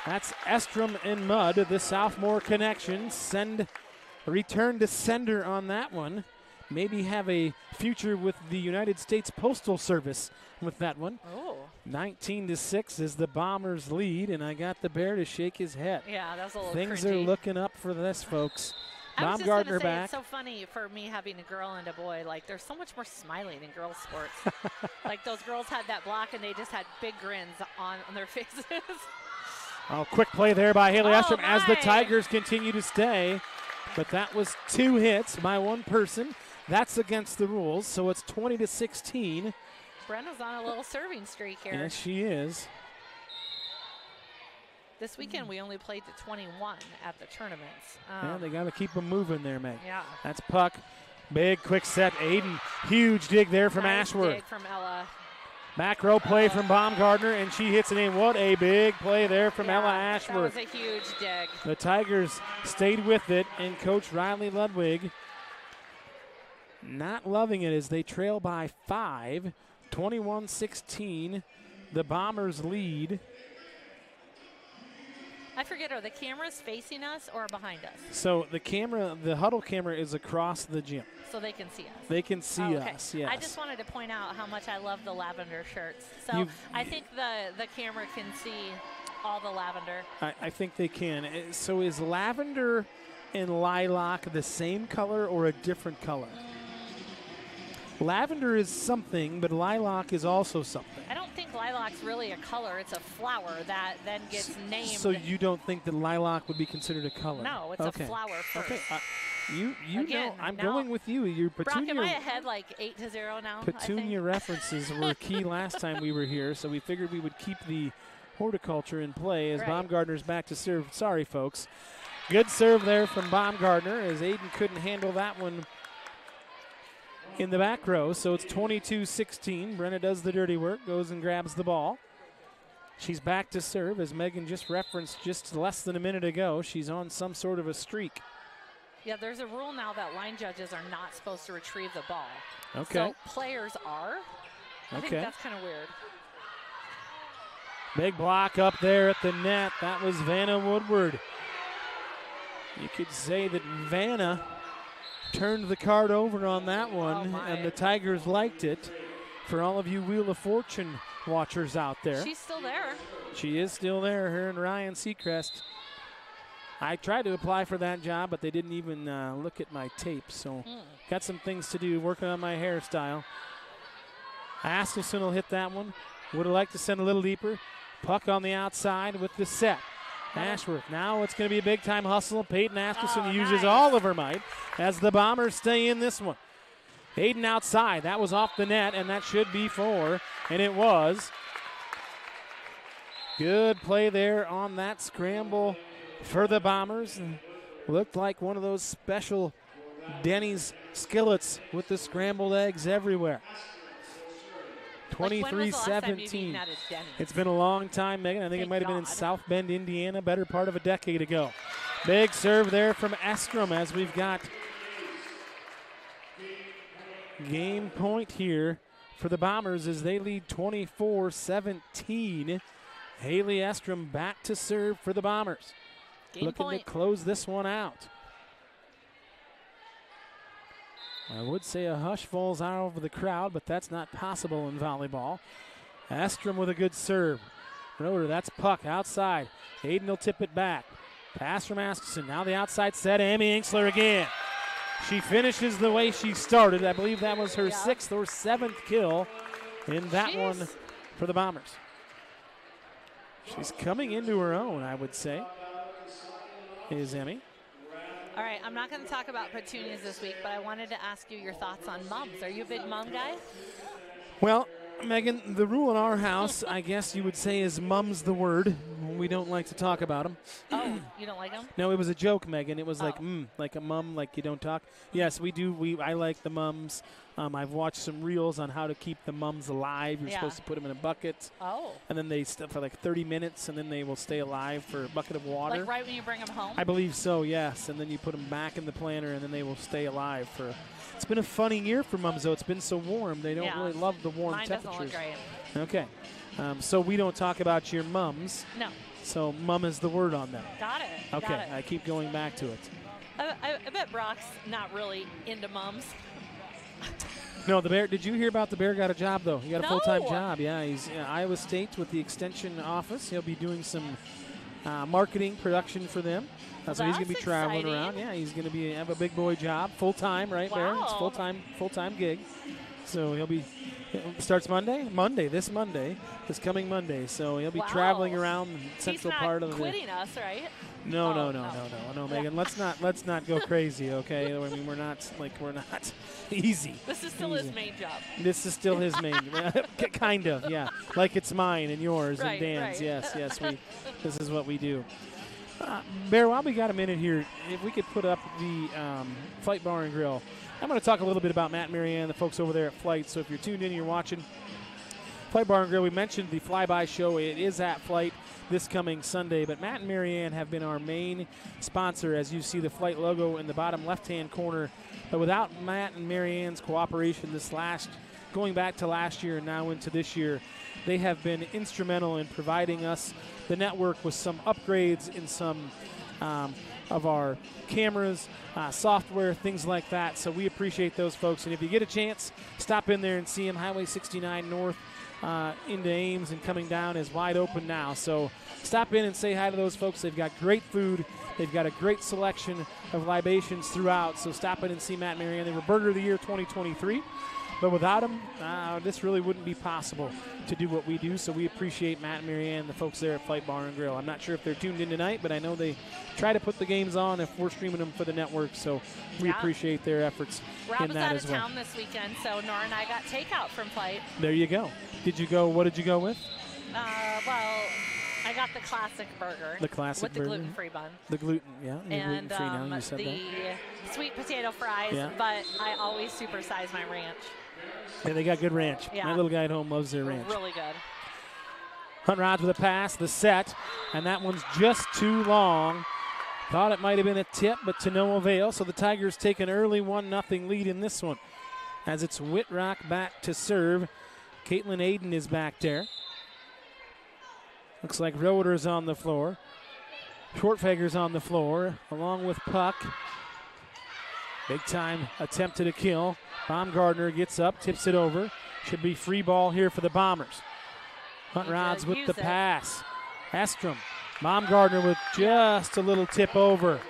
S2: That's Estrom and Mudd, the sophomore connection. Return to sender on that one. Maybe have a future with the United States Postal Service with that one. 19-6 is the Bombers' lead, and I got the Bear to shake his head.
S3: Yeah, that was a little
S2: Things
S3: cringy.
S2: are looking up for this, folks.
S3: I was just
S2: Baumgartner
S3: gonna say,
S2: back.
S3: it's so funny for me having a girl and a boy. Like, there's so much more smiling in girls' sports. Like, those girls had that block, and they just had big grins on their faces.
S2: Oh, quick play there by Haley Estrom as the
S3: my.
S2: Tigers continue to stay. But that was 2 hits by one person. That's against the rules, so it's 20-16.
S3: Brenna's on a little serving streak here.
S2: Yes, she is.
S3: This weekend we only played to 21 at the tournaments.
S2: Yeah, they got to keep them moving there, Meg.
S3: Yeah.
S2: That's Puck. Big, quick set. Aiden, huge dig there from
S3: nice
S2: Ashworth.
S3: Dig from Ella.
S2: Back row play from Baumgartner, and she hits it in. What a big play there from Ella Ashworth.
S3: That was a huge dig.
S2: The Tigers stayed with it, and Coach Riley Ludwig not loving it as they trail by 5. 21-16, the Bombers lead.
S3: I forget, are the cameras facing us or behind us?
S2: So the huddle camera is across the gym.
S3: So they can see us.
S2: They can see us, yes.
S3: I just wanted to point out how much I love the lavender shirts. So I think the camera can see all the lavender.
S2: I think they can. So is lavender and lilac the same color or a different color? Lavender is something, but lilac is also something.
S3: I don't think lilac's really a color. It's a flower that then gets named.
S2: So you don't think that lilac would be considered a color?
S3: No, it's a flower first.
S2: Okay. You
S3: Again,
S2: know, I'm going with you. Your petunia.
S3: Brock, am I ahead like 8-0 now?
S2: Petunia references were key last time we were here, so we figured we would keep the horticulture in play as Baumgartner's back to serve. Sorry, folks. Good serve there from Baumgartner as Aiden couldn't handle that one in the back row. So it's 22-16. Brenna does the dirty work, goes and grabs the ball. She's back to serve, as Megan just referenced just less than a minute ago. She's on some sort of a streak.
S3: Yeah, there's a rule now that line judges are not supposed to retrieve the ball.
S2: Okay.
S3: So players are. I think that's kind of weird.
S2: Big block up there at the net. That was Vanna Woodward. You could say that Vanna turned the card over on that one, and the Tigers liked it. For all of you Wheel of Fortune watchers out there.
S3: She's still there.
S2: She is still there, her and Ryan Seacrest. I tried to apply for that job, but they didn't even look at my tape, so got some things to do, working on my hairstyle. Askelson will hit that one. Would have liked to send a little deeper. Puck on the outside with the set. Ashworth, now it's going to be a big-time hustle. Peyton Askelson uses all of her might as the Bombers stay in this one. Aiden outside. That was off the net, and that should be 4, and it was. Good play there on that scramble for the Bombers. Looked like one of those special Denny's skillets with the scrambled eggs everywhere. 23-17. It's been a long time, Megan. I think it might have been in South Bend, Indiana, better part of a decade ago. Big serve there from Estrom as we've got game point here for the Bombers as they lead 24-17. Haley Estrom back to serve for the Bombers. Looking to close this one out. I would say a hush falls out over the crowd, but that's not possible in volleyball. Estrom with a good serve. Roeder, that's puck outside. Aiden will tip it back. Pass from Askelson. Now the outside set. Amy Inksler again. She finishes the way she started. I believe that was her 6th or 7th kill in that one for the Bombers. She's coming into her own, I would say, is Emmy.
S3: All right, I'm not going to talk about petunias this week, but I wanted to ask you your thoughts on mums. Are you a big mum guy?
S2: Well, Megan, the rule in our house, I guess you would say, is mum's the word. We don't like to talk about them.
S3: Oh, you don't like them?
S2: No, it was a joke, Megan. It was like a mum, like you don't talk. Yes, we do. I like the mums. I've watched some reels on how to keep the mums alive. You're supposed to put them in a bucket.
S3: Oh.
S2: And then they for like 30 minutes, and then they will stay alive for a bucket of water.
S3: Like right when you bring them home? I
S2: believe so, yes. And then you put them back in the planter, and then they will stay alive for. It's been a funny year for mums, though. It's been so warm. They don't really love the warm temperatures.
S3: Mine doesn't look great.
S2: Okay. So we don't talk about your mums.
S3: No.
S2: So mum is the word on them.
S3: Got it.
S2: Okay,
S3: Got it.
S2: I keep going back to it.
S3: I bet Brock's not really into mums.
S2: No, the Bear. Did you hear about the Bear got a job, though? He got a full-time job. Yeah, he's in Iowa State with the extension office. He'll be doing some marketing production for them. So he's going to be traveling around. Yeah, he's going to have a big boy job, full-time, right, Bear? It's full-time gig. So he'll be starts Monday, this coming Monday. So he'll be traveling around the central part of the.
S3: He's not quitting us, right?
S2: No, Megan. Let's not go crazy, okay? I mean, we're not easy.
S3: This is still his main job.
S2: This is still his main, kind of, yeah. Like it's mine and yours and Dan's.
S3: Right.
S2: Yes. This is what we do. Bear, while we got a minute here, if we could put up the Flight Bar and Grill. I'm going to talk a little bit about Matt and Marianne, the folks over there at Flight. So if you're tuned in, you're watching Flight Bar and Grill. We mentioned the Flyby show. It is at Flight this coming Sunday, but Matt and Marianne have been our main sponsor, as you see the Flight logo in the bottom left-hand corner. But without Matt and Marianne's cooperation going back to last year and now into this year, they have been instrumental in providing us, the network, with some upgrades in some of our cameras, software, things like that. So we appreciate those folks. And if you get a chance, stop in there and see them. Highway 69 North
S4: into Ames and coming down is wide open now. So stop in and say hi to those folks. They've got great food. They've got a great selection of libations throughout. So stop in and see Matt and Marianne. They were Burger of the Year 2023. But without them, this really wouldn't be possible to do what we do. So we appreciate Matt and Marianne, the folks there at Fight Bar and Grill. I'm not sure if they're tuned in tonight, but I know they try to put the games on if we're streaming them for the network. So we appreciate their efforts
S3: Rob
S4: in that
S3: was
S4: as
S3: out
S4: well.
S3: of town this weekend, so Nora and I got takeout from Fight.
S4: There you go. What did you go with?
S3: Well, I got the classic burger.
S4: The classic
S3: with
S4: burger.
S3: the gluten-free bun.
S4: The gluten, yeah.
S3: And
S4: gluten-free now, you said
S3: the sweet potato fries, but I always supersize my ranch.
S4: Yeah, they got good ranch.
S3: Yeah.
S4: My little guy at home loves their ranch.
S3: Really good.
S4: Hunt Rods with a pass, the set, and that one's just too long. Thought it might have been a tip, but to no avail. So the Tigers take an early 1-0 lead in this one. As it's Whitrock back to serve. Caitlin Aiden is back there. Looks like Roeder's on the floor. Schwartfeger's on the floor, along with Puck. Big time attempted a kill. Baumgartner gets up, tips it over. Should be free ball here for the Bombers. Hunt Rods with the pass. Estrom. Baumgartner with just a little tip over.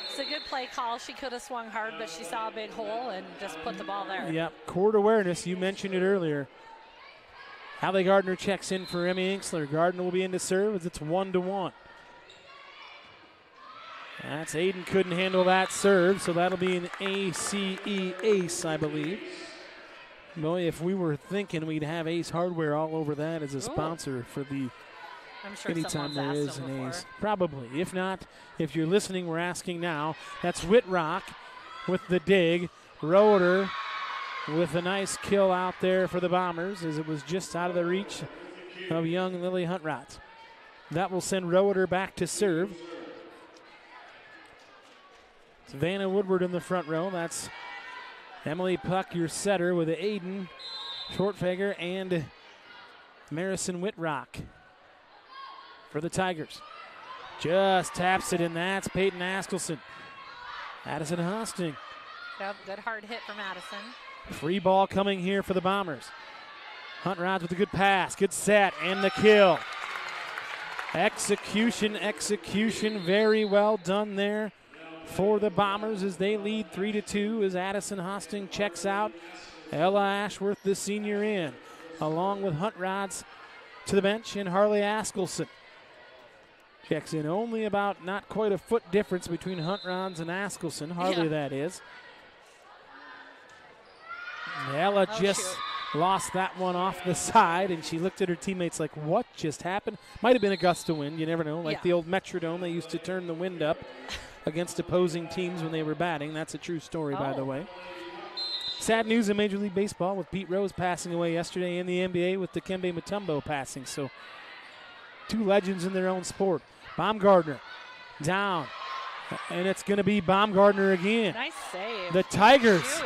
S3: It's a good play call. She could have swung hard, but she saw a big hole and just put the ball there.
S4: Yep, court awareness. You mentioned it earlier. Hallie Gardner checks in for Emmy Inksler. Gardner will be in to serve as it's 1-1. That's Aiden couldn't handle that serve, so that'll be an ace, I believe. Boy, if we were thinking we'd have Ace Hardware all over that as a sponsor for the
S3: I'm sure
S4: anytime there is an
S3: before.
S4: ace. Probably. If not, if you're listening, we're asking now. That's Whitrock with the dig. Roeder with a nice kill out there for the Bombers as it was just out of the reach of young Lily Huntrods. That will send Roeder back to serve. Savannah Woodward in the front row. That's Emily Puck, your setter, with Aiden Schwartfeger and Marison Whitrock for the Tigers. Just taps it, and that's Peyton Askelson. Addison Hosting.
S3: Yep, good hard hit from Addison.
S4: Free ball coming here for the Bombers. Hunt Rods with a good pass, good set, and the kill. Execution, very well done there for the Bombers as they lead 3-2 as Addison Hosting checks out. Ella Ashworth, the senior, in, along with Hunt Rods to the bench, and Harley Askelson checks in. Only about not quite a foot difference between Hunt Rods and Askelson. Harley, that is. Ella lost that one off the side, and she looked at her teammates like, what just happened? Might have been a gust of wind. You never know. Like the old Metrodome, they used to turn the wind up against opposing teams when they were batting. That's a true story, by the way. Sad news in Major League Baseball with Pete Rose passing away yesterday, in the NBA with Dikembe Mutombo passing. So two legends in their own sport. Baumgartner down, and it's going to be Baumgartner again.
S3: Nice save.
S4: The Tigers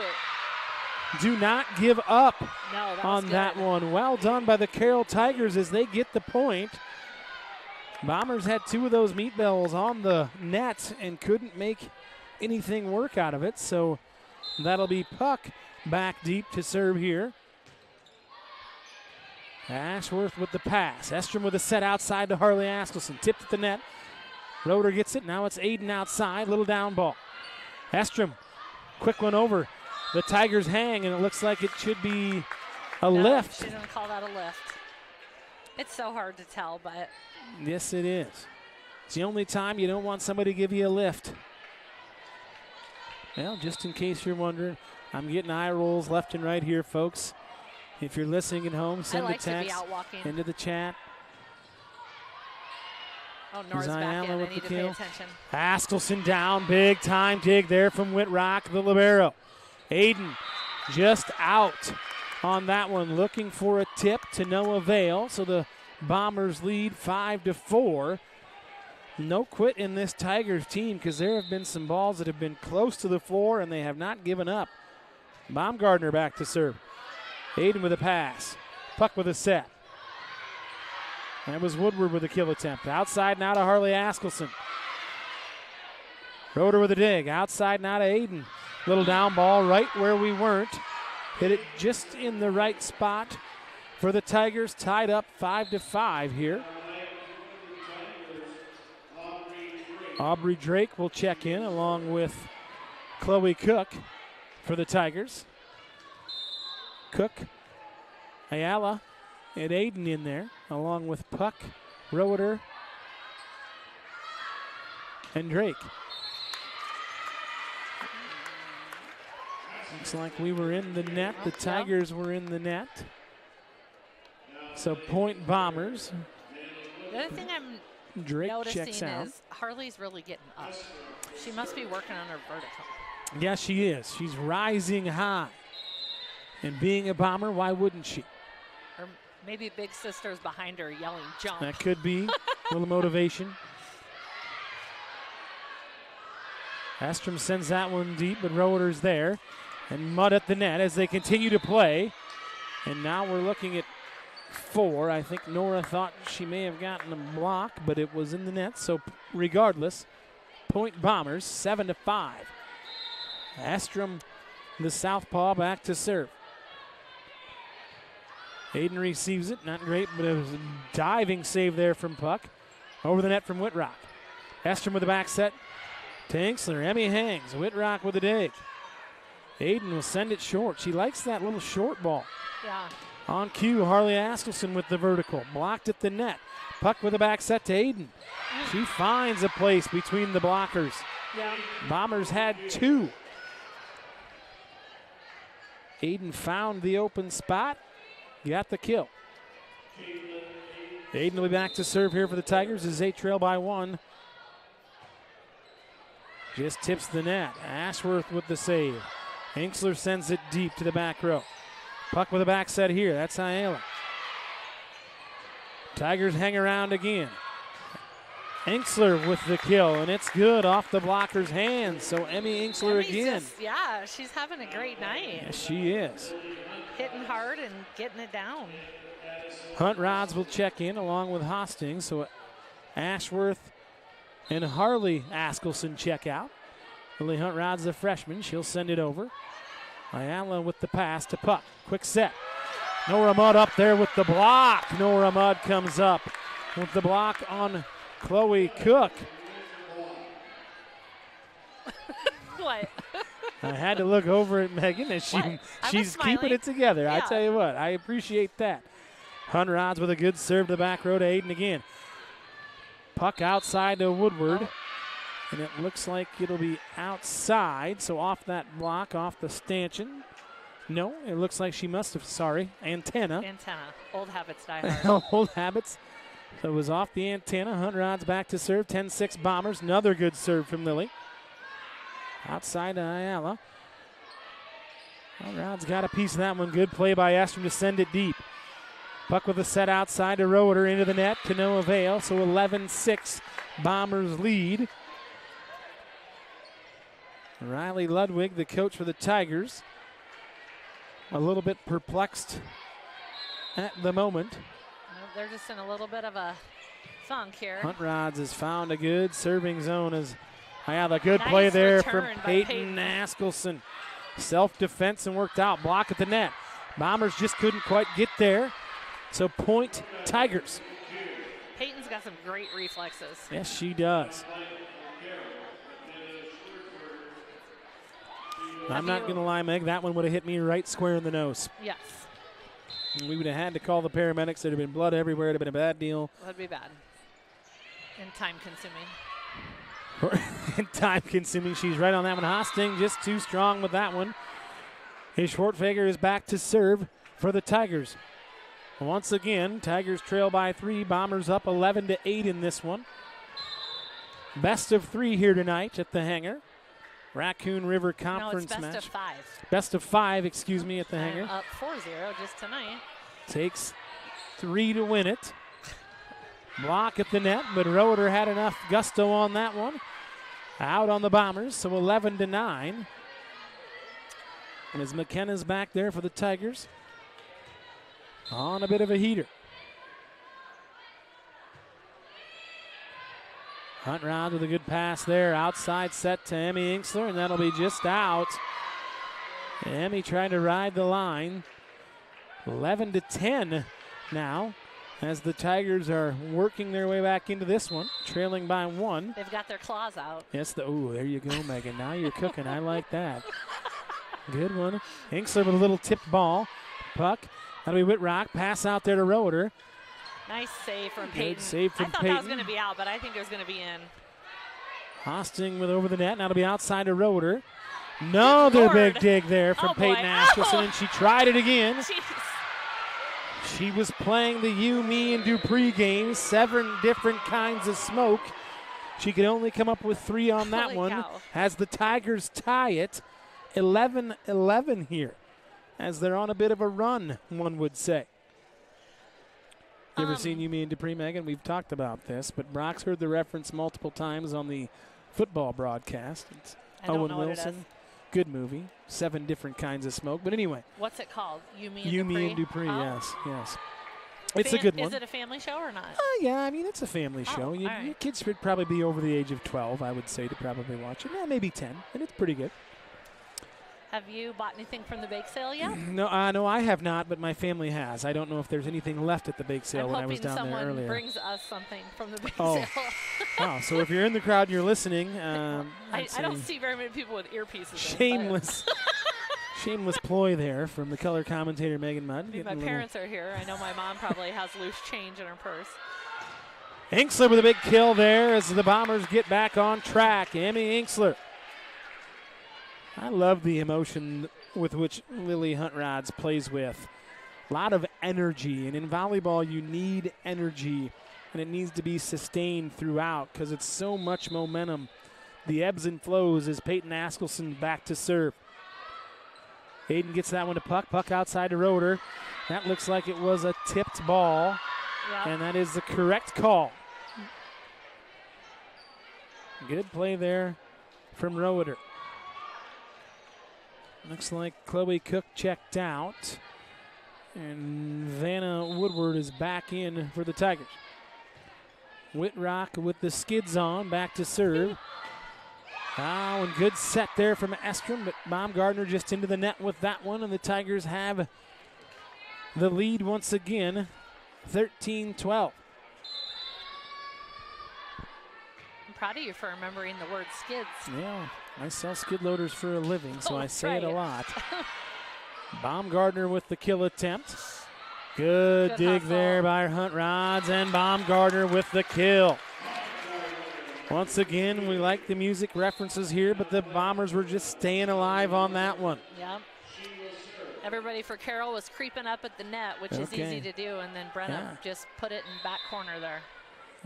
S4: do not give up on
S3: good.
S4: that one. Well done by the Carroll Tigers as they get the point. Bombers had two of those meatballs on the net and couldn't make anything work out of it. So that'll be Puck back deep to serve here. Ashworth with the pass. Estrom with a set outside to Harley Askelson. Tipped at the net. Roeder gets it. Now it's Aiden outside. Little down ball. Estrom, quick one over. The Tigers hang, and it looks like it should be a lift.
S3: She didn't call that a lift. It's so hard to tell, but.
S4: Yes, it is. It's the only time you don't want somebody to give you a lift. Well, just in case you're wondering, I'm getting eye rolls left and right here, folks. If you're listening at home, send a text into the chat.
S3: Oh, Nora's back in. I need to pay attention.
S4: Askelson down, big time dig there from Whitrock, the libero. Aiden just out on that one, looking for a tip to no avail. So the Bombers lead 5-4. No quit in this Tigers team because there have been some balls that have been close to the floor and they have not given up. Baumgartner back to serve. Aiden with a pass. Puck with a set. That was Woodward with a kill attempt. Outside now to Harley Askelson. Roeder with a dig. Outside now to Aiden. Little down ball right where we weren't. Hit it just in the right spot for the Tigers, tied up 5-5 here. Aubrey Drake will check in along with Chloe Cook for the Tigers. Cook, Ayala, and Aiden in there, along with Puck, Roeder, and Drake. Looks like we were in the net. The Tigers were in the net. So point Bombers.
S3: The other thing I'm
S4: Drake
S3: noticing
S4: checks out.
S3: is Harley's really getting up. She must be working on her vertical.
S4: Yeah, she is. She's rising high. And being a Bomber, why wouldn't she?
S3: Or maybe big sister's behind her yelling jump.
S4: That could be a little motivation. Astrom sends that one deep, but Roeder's there. And Mudd at the net as they continue to play. And now we're looking at 4. I think Nora thought she may have gotten a block, but it was in the net. So regardless, point Bombers, 7-5. Astrom, the southpaw, back to serve. Aiden receives it, not great, but it was a diving save there from Puck. Over the net from Whitrock. Astrom with the back set to Inksler. Emmy hangs. Whitrock with a dig. Aiden will send it short. She likes that little short ball.
S3: Yeah.
S4: On cue, Harley Askelson with the vertical. Blocked at the net. Puck with a back set to Aiden. She finds a place between the blockers.
S3: Yeah.
S4: Bombers had 2. Aiden found the open spot. Got the kill. Aiden will be back to serve here for the Tigers as they trail by 1. Just tips the net. Ashworth with the save. Inksler sends it deep to the back row. Puck with a back set here. That's Ayala. Tigers hang around again. Inksler with the kill, and it's good off the blocker's hands. So Emmy Inksler again.
S3: Yeah, she's having a great night.
S4: Yes, she is.
S3: Hitting hard and getting it down.
S4: Hunt Rods will check in along with Hostings. So Ashworth and Harley Askelson check out. Lily Hunt Rod's the freshman. She'll send it over. Ayala with the pass to Puck. Quick set. Nora Mudd up there with the block. Nora Mudd comes up with the block on Chloe Cook.
S3: What?
S4: I had to look over at Megan as she's keeping it together.
S3: Yeah.
S4: I tell you what, I appreciate that. Hunt Rods with a good serve to the back row to Aiden again. Puck outside to Woodward. And it looks like it'll be outside, so off that block, off the stanchion. No, it looks like she must have, antenna.
S3: Antenna. Old habits die hard.
S4: Old habits. So it was off the antenna. Hunt Rod's back to serve. 10-6 Bombers. Another good serve from Lily. Outside to Ayala. Hunt Rod's got a piece of that one. Good play by Astrom to send it deep. Puck with a set outside to Roeder into the net to no avail. So 11-6 Bombers lead. Riley Ludwig, the coach for the Tigers, a little bit perplexed at the moment.
S3: Well, they're just in a little bit of a funk here.
S4: Hunt Rods has found a good serving zone as I have a good play there from Peyton Askelson. Self-defense and worked out. Block at the net. Bombers just couldn't quite get there. So point Tigers.
S3: Peyton's got some great reflexes.
S4: Yes, she does. I'm not going to lie, Meg. That one would have hit me right square in the nose.
S3: Yes.
S4: And we would have had to call the paramedics. There'd have been blood everywhere. It would have been a bad deal.
S3: That'd be bad. And time-consuming.
S4: And time-consuming. She's right on that one. Hosting just too strong with that one. His Schwartfeger is back to serve for the Tigers. Once again, Tigers trail by 3. Bombers up 11-8 in this one. Best of 3 here tonight at the hangar. Raccoon River Conference
S3: best
S4: match.
S3: of 5.
S4: Best of 5, excuse me, at the hangar.
S3: Up 4-0 just tonight.
S4: Takes 3 to win it. Block at the net, but Roeder had enough gusto on that one. Out on the Bombers, so 11-9. And as McKenna's back there for the Tigers. On a bit of a heater. Hunt Round with a good pass there. Outside set to Emmy Inksler, and that'll be just out. Emmy trying to ride the line. 11-10 now, as the Tigers are working their way back into this one, trailing by 1.
S3: They've got their claws out.
S4: Yes, there you go, Megan. Now you're cooking. I like that. Good one. Hinksler with a little tipped ball. Puck. That'll be Whitrock. Pass out there to Roeder.
S3: Nice save from Peyton.
S4: Good save from
S3: I thought
S4: Peyton.
S3: that was going to be out, but I think it was going to be in.
S4: Hosting with over the net. Now it'll be outside to Roeder. Another big dig there from Peyton Askelson, and she tried it again.
S3: Jeez.
S4: She was playing the you, me, and Dupree game. 7 different kinds of smoke. She could only come up with 3 on that one.
S3: Cow.
S4: As the Tigers tie it, 11-11 here, as they're on a bit of a run, one would say. You ever seen you, me, and Dupree, Megan? We've talked about this, but Brock's heard the reference multiple times on the football broadcast. It's Owen Wilson. Good movie. 7 different kinds of smoke. But anyway.
S3: What's it called? You, me,
S4: and Dupree,
S3: oh.
S4: yes. It's a good one.
S3: Is it a family show or not?
S4: Yeah, I mean, it's a family show. Your kids should probably be over the age of 12, I would say, to probably watch it. Yeah, maybe 10, and it's pretty good.
S3: Have you bought anything from the bake sale yet?
S4: No, I have not, but my family has. I don't know if there's anything left at the bake sale when I was down there earlier.
S3: I'm hoping someone brings us something from the bake
S4: sale. Wow, so if you're in the crowd and you're listening,
S3: I don't see very many people with earpieces.
S4: Shameless ploy there from the color commentator Megan Mudd.
S3: My parents are here. I know my mom probably has loose change in her purse.
S4: Hinksler with a big kill there as the Bombers get back on track. Emmy Hinksler. I love the emotion with which Lily Huntrods plays with. A lot of energy, and in volleyball you need energy, and it needs to be sustained throughout because it's so much momentum. The ebbs and flows as Peyton Askelson back to serve. Hayden gets that one to Puck. Puck outside to Roeder. That looks like it was a tipped ball, and that is the correct call. Good play there from Roeder. Looks like Chloe Cook checked out, and Vanna Woodward is back in for the Tigers. Whitrock with the skids on, back to serve. And good set there from Estrom, but Baumgartner just into the net with that one, and the Tigers have the lead once again, 13-12.
S3: I'm proud of you for remembering the word skids.
S4: Yeah, I sell skid loaders for a living, so I say it a lot. Baumgartner with the kill attempt. Good dig hustle there by Huntrods, and Baumgartner with the kill. Once again, we like the music references here, but the Bombers were just staying alive on that one.
S3: Yep. Everybody for Carroll was creeping up at the net, which is easy to do, and then Brenna just put it in back corner there.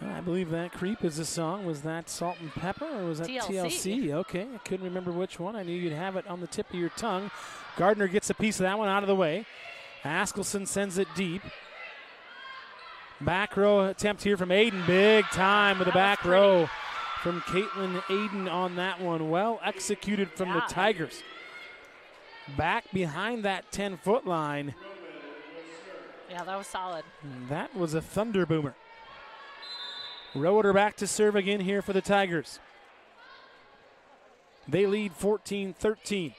S4: I believe that Creep is a song. Was that Salt and Pepper or was that TLC? Okay, I couldn't remember which one. I knew you'd have it on the tip of your tongue. Gardner gets a piece of that one out of the way. Askelson sends it deep. Back row attempt here from Aiden. Big time with the back row from Caitlin Aiden on that one. Well executed from the Tigers. Back behind that 10-foot line.
S3: Yeah, that was solid.
S4: And that was a thunder boomer. Roeder back to serve again here for the Tigers. They lead 14-13.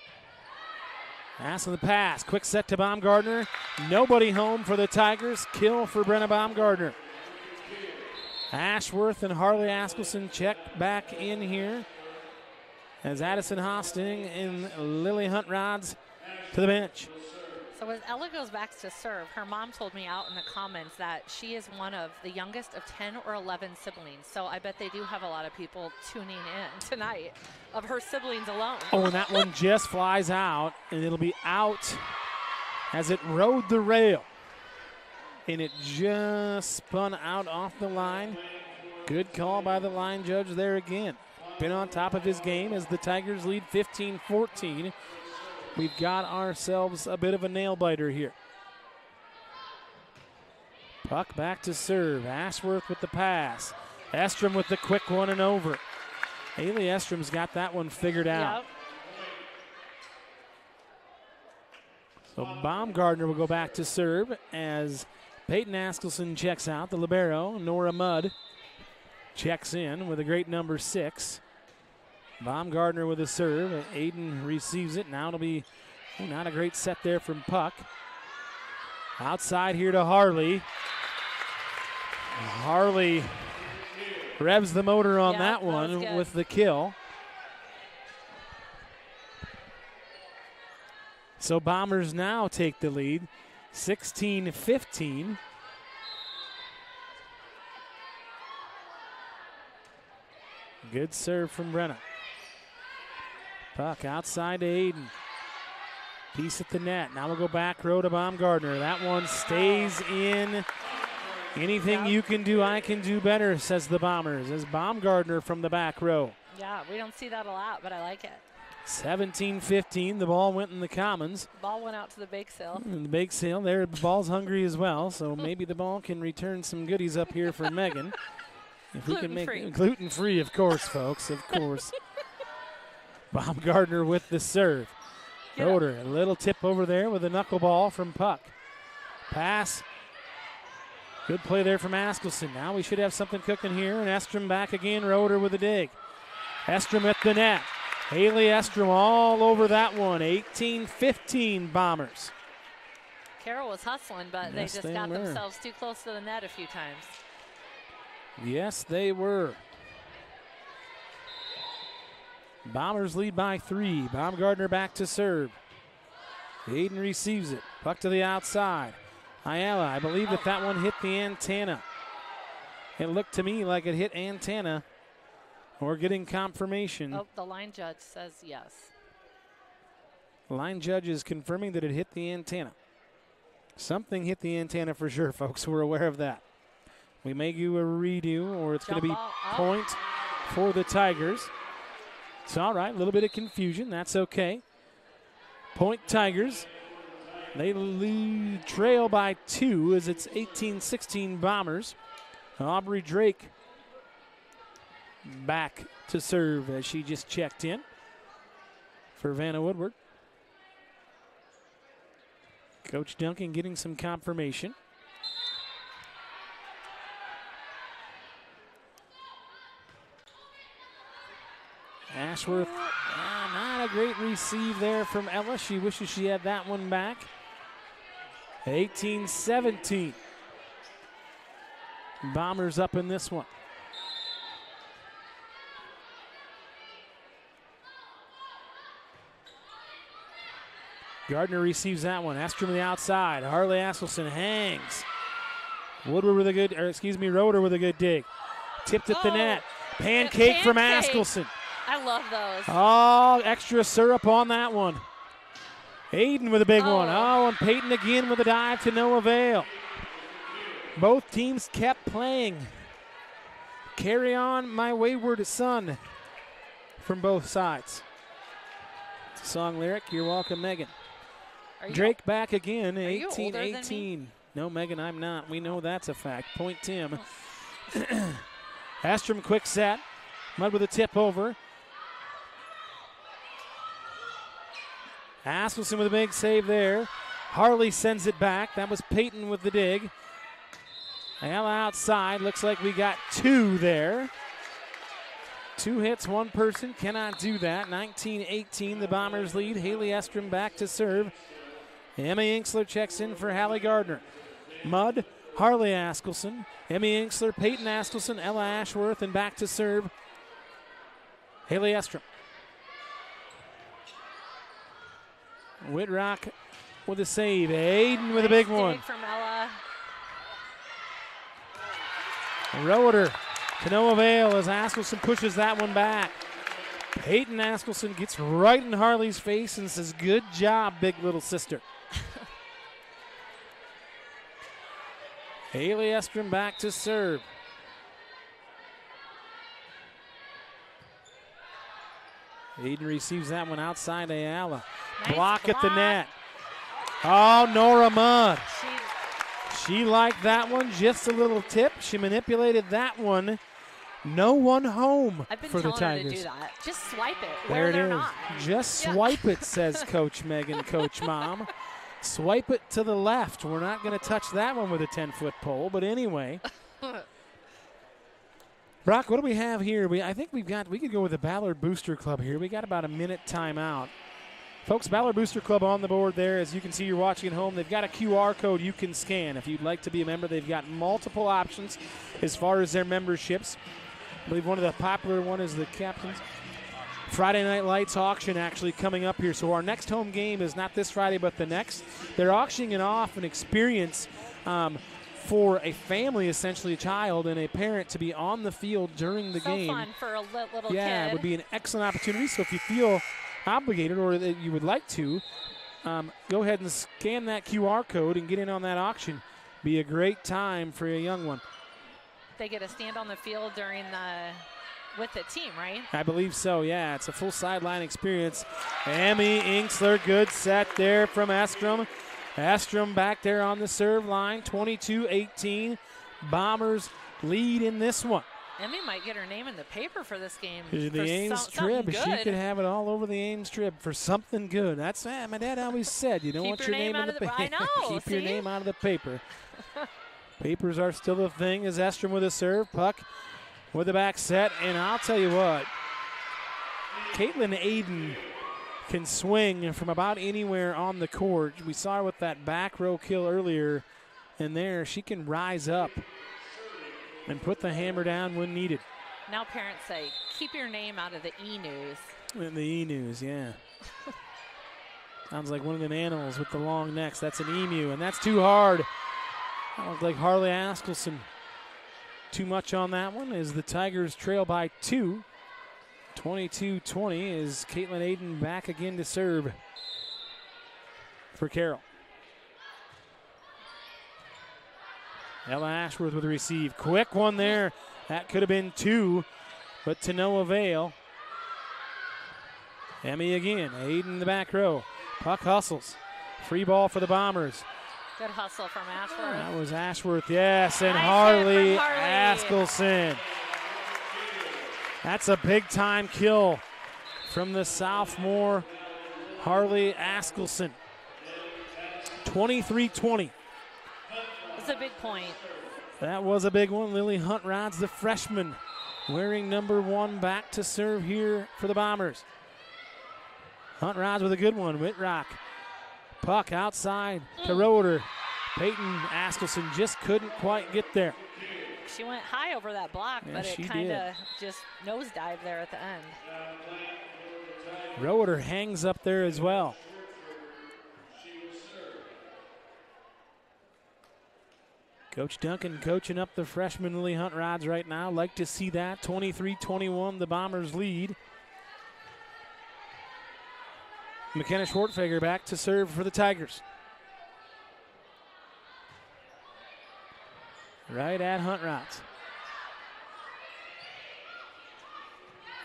S4: Pass on the pass. Quick set to Baumgartner. Nobody home for the Tigers. Kill for Brenna Baumgartner. Ashworth and Harley Askelson check back in here as Addison Hosting and Lily Huntrods to the bench.
S3: So as Ella goes back to serve, her mom told me out in the comments that she is one of the youngest of 10 or 11 siblings. So I bet they do have a lot of people tuning in tonight of her siblings alone.
S4: Oh, and that one just flies out, and it'll be out as it rode the rail. And it just spun out off the line. Good call by the line judge there again. Been on top of his game as the Tigers lead 15-14. We've got ourselves a bit of a nail-biter here. Puck back to serve. Ashworth with the pass. Estrom with the quick one and over. Haley Estrom's got that one figured out.
S3: Yep.
S4: So Baumgartner will go back to serve as Peyton Askelson checks out. The libero, Nora Mudd, checks in with a great number 6. Baumgartner with a serve. Aiden receives it. Now it'll be not a great set there from Puck. Outside here to Harley. Harley revs the motor on that one with the kill. So Bombers now take the lead, 16-15. Good serve from Brenna. Puck outside to Aiden. Piece at the net. Now we'll go back row to Baumgartner. That one stays in. Anything you can do, I can do better, says the Bombers, as Baumgartner from the back row.
S3: Yeah, we don't see that a lot, but I like it.
S4: 17-15, the ball went in the Commons.
S3: Ball went out to the bake sale.
S4: The bake sale, there, the ball's hungry as well, so maybe the ball can return some goodies up here for Megan. If we can make it gluten-free, of course, folks, of course. Baumgartner with the serve. Roeder, a little tip over there with a knuckleball from Puck. Pass. Good play there from Askelson. Now we should have something cooking here, and Estrom back again. Roeder with a dig. Estrom at the net. Haley Estrom all over that one. 18-15 Bombers.
S3: Carroll was hustling, but they just got themselves too close to the net a few times.
S4: Yes, they were. Bombers lead by 3. Baumgartner back to serve. Aiden receives it. Puck to the outside. Ayala, I believe that one hit the antenna. It looked to me like it hit antenna. We're getting confirmation.
S3: Oh, the line judge says yes.
S4: The line judge is confirming that it hit the antenna. Something hit the antenna for sure, folks. We're aware of that. We may do a redo, or it's going to be point for the Tigers. It's all right. A little bit of confusion. That's okay. Point Tigers. They trail by 2 as it's 18-16 Bombers. Aubrey Drake back to serve as she just checked in for Vanna Woodward. Coach Duncan getting some confirmation. Ashworth, not a great receive there from Ella. She wishes she had that one back. 18-17. Bombers up in this one. Gardner receives that one. Estrom on the outside. Harley Askelson hangs. Roeder with a good dig. Tipped at the net. Pancake from Askelson.
S3: I love those.
S4: Oh, extra syrup on that one. Aiden with a big one. Oh, and Peyton again with a dive to no avail. Both teams kept playing. Carry on, my wayward son, from both sides. It's a song lyric. You're welcome, Megan. Drake back again, 18-18. No, Megan, I'm not. We know that's a fact. Point Tim. Astrom quick set. Mudd with a tip over. Askelson with a big save there. Harley sends it back. That was Peyton with the dig. Ayala outside. Looks like we got 2 there. 2 hits, 1 person. Cannot do that. 19-18, the Bombers lead. Haley Estrom back to serve. Emmy Inksler checks in for Hallie Gardner. Mudd, Harley Askelson, Emmy Inksler, Peyton Askelson, Ella Ashworth, and back to serve Haley Estrom. Whitrock with a save. Aiden with a big one.
S3: From Ella.
S4: Roeder to no avail as Askelson pushes that one back. Peyton Askelson gets right in Harley's face and says, "Good job, big little sister." Haley Estrom back to serve. Aiden receives that one outside Ayala. Nice block at the net. Oh, Nora Mudd. She liked that one. Just a little tip. She manipulated that one. No one home for the Tigers.
S3: I've been telling her to do that. Just swipe it
S4: where they're not. Just swipe it, says Coach Megan, Coach Mom. Swipe it to the left. We're not going to touch that one with a 10-foot pole, but anyway. Brock, what do we have here? I think we could go with the Ballard Booster Club here. We got about a minute timeout. Folks, Ballard Booster Club on the board there. As you can see, you're watching at home. They've got a QR code you can scan. If you'd like to be a member, they've got multiple options as far as their memberships. I believe one of the popular one is the Captain's Friday Night Lights auction actually coming up here. So our next home game is not this Friday, but the next. They're auctioning off an experience for a family, essentially a child and a parent, to be on the field during the game.
S3: So fun for a little kid.
S4: Yeah, it would be an excellent opportunity. So if you feel obligated or that you would like to, go ahead and scan that QR code and get in on that auction. Be a great time for a young one.
S3: They get to stand on the field with the team, right?
S4: I believe so, yeah. It's a full sideline experience. Emmy Inksler, good set there from Estrom. Estrom back there on the serve line, 22-18. Bombers lead in this one.
S3: Emmy might get her name in the paper for this game.
S4: The Ames Trib. She could have it all over the Ames Trib for something good. That's what my dad always said. You don't want your name in the paper.
S3: I know.
S4: Keep your name out of the paper. Papers are still a thing as Estrom with a serve. Puck with the back set. And I'll tell you what, Caitlin Aiden can swing from about anywhere on the court. We saw her with that back row kill earlier. And there, she can rise up and put the hammer down when needed.
S3: Now parents say, keep your name out of the E-News.
S4: In the E-News, yeah. Sounds like one of them animals with the long necks. That's an emu, and that's too hard. That looked like Harley Askelson. Too much on that one as the Tigers trail by 2. 22-20 is Caitlin Aiden back again to serve for Carroll. Ella Ashworth with the receive. Quick one there. That could have been 2, but to no avail. Emmy again. Aiden in the back row. Puck hustles. Free ball for the Bombers.
S3: Good hustle from Ashworth.
S4: That was Ashworth, yes, and
S3: Nice
S4: Harley
S3: hit from Harley.
S4: Askelson. That's a big-time kill from the sophomore Harley Askelson. 23-20.
S3: That's a big point.
S4: That was a big one. Lily Huntrod's the freshman, wearing number 1 back to serve here for the Bombers. Huntrod's with a good one. Whitrock. Puck outside to Roeder. Peyton Askelson just couldn't quite get there.
S3: She went high over that block,
S4: Yeah,
S3: but
S4: she
S3: it kind of just nosedived there at the end.
S4: Roeder hangs up there as well. Coach Duncan coaching up the freshman Lily Huntrods right now. Like to see that. 23-21, the Bombers lead. McKenna Schwartfeger back to serve for the Tigers. Right at Huntrods.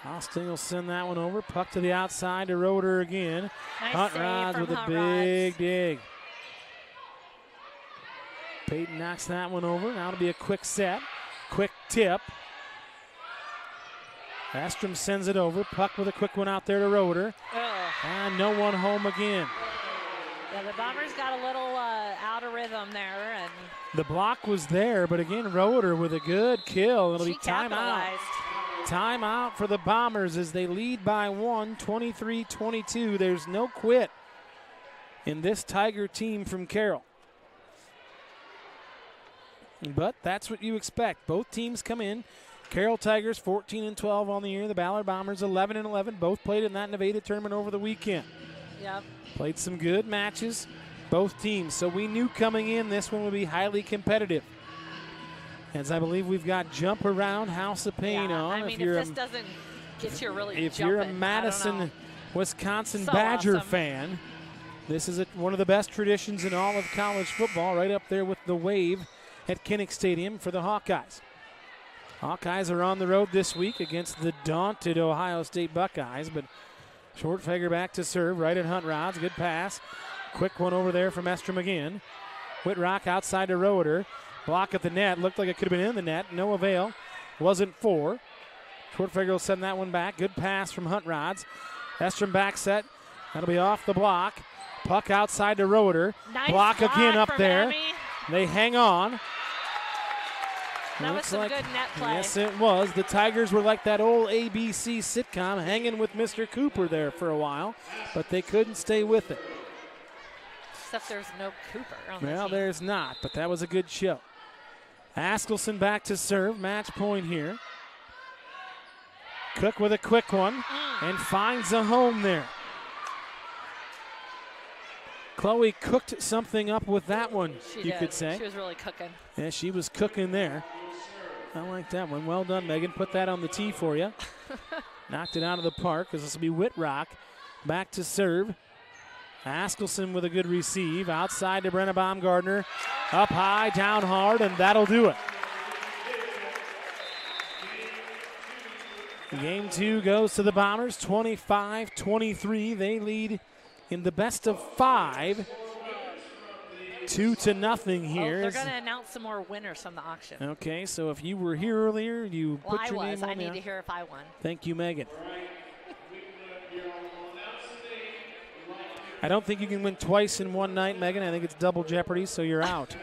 S4: Austin will send that one over. Puck to the outside to Roeder again.
S3: Nice
S4: Huntrods with a big dig. Peyton knocks that one over. Now it'll be a quick set. Quick tip. Astrom sends it over. Puck with a quick one out there to Roeder. And no one home again.
S3: Yeah, the Bombers got a little out of rhythm there. And
S4: the block was there, but again, Roeder with a good kill. It'll be timeout.
S3: capitalized.
S4: Timeout for the Bombers as they lead by 1, 23-22. There's no quit in this Tiger team from Carroll. But that's what you expect. Both teams come in. Carroll Tigers 14-12 on the year. The Ballard Bombers 11-11. Both played in that Nevada tournament over the weekend.
S3: Yep.
S4: Played some good matches, both teams. So we knew coming in this one would be highly competitive. As I believe we've got Jump Around House of Pain on.
S3: I mean, if this doesn't get you really
S4: If
S3: jumping,
S4: you're a Madison, Wisconsin
S3: So
S4: Badger
S3: awesome.
S4: fan, this is one of the best traditions in all of college football, right up there with the Wave at Kinnick Stadium for the Hawkeyes. Hawkeyes are on the road this week against the daunted Ohio State Buckeyes, but Schwartfeger back to serve right at Huntrods. Good pass. Quick one over there from Estrom again. Whitrock outside to Roeder. Block at the net. Looked like it could have been in the net. No avail. Wasn't for. Schwartfeger will send that one back. Good pass from Huntrods. Estrom back set. That'll be off the block. Puck outside to Roeder.
S3: Nice
S4: block again up
S3: from
S4: there.
S3: Emmy.
S4: They hang on.
S3: That was some good net play.
S4: Yes, it was. The Tigers were like that old ABC sitcom, hanging with Mr. Cooper there for a while, but they couldn't stay with it.
S3: Except there's no Cooper on the
S4: Well,
S3: team.
S4: there's not, but that was a good show. Askelson back to serve, match point here. Cook with a quick one and finds a home there. Chloe cooked something up with that one, you could say.
S3: She was really cooking.
S4: Yeah, she was cooking there. I like that one. Well done, Megan. Put that on the tee for you. Knocked it out of the park because this will be Whitrock. Back to serve. Askelson with a good receive. Outside to Brenna Baumgartner. Up high, down hard, and that'll do it. Game 2 goes to the Bombers, 25-23. They lead in the best of 5, 2-0 here.
S3: They're going to announce some more winners from the auction.
S4: Okay, so if you were here earlier, you put your name on.
S3: I need to hear if I won.
S4: Thank you, Megan. I don't think you can win twice in one night, Megan. I think it's double jeopardy, so you're out.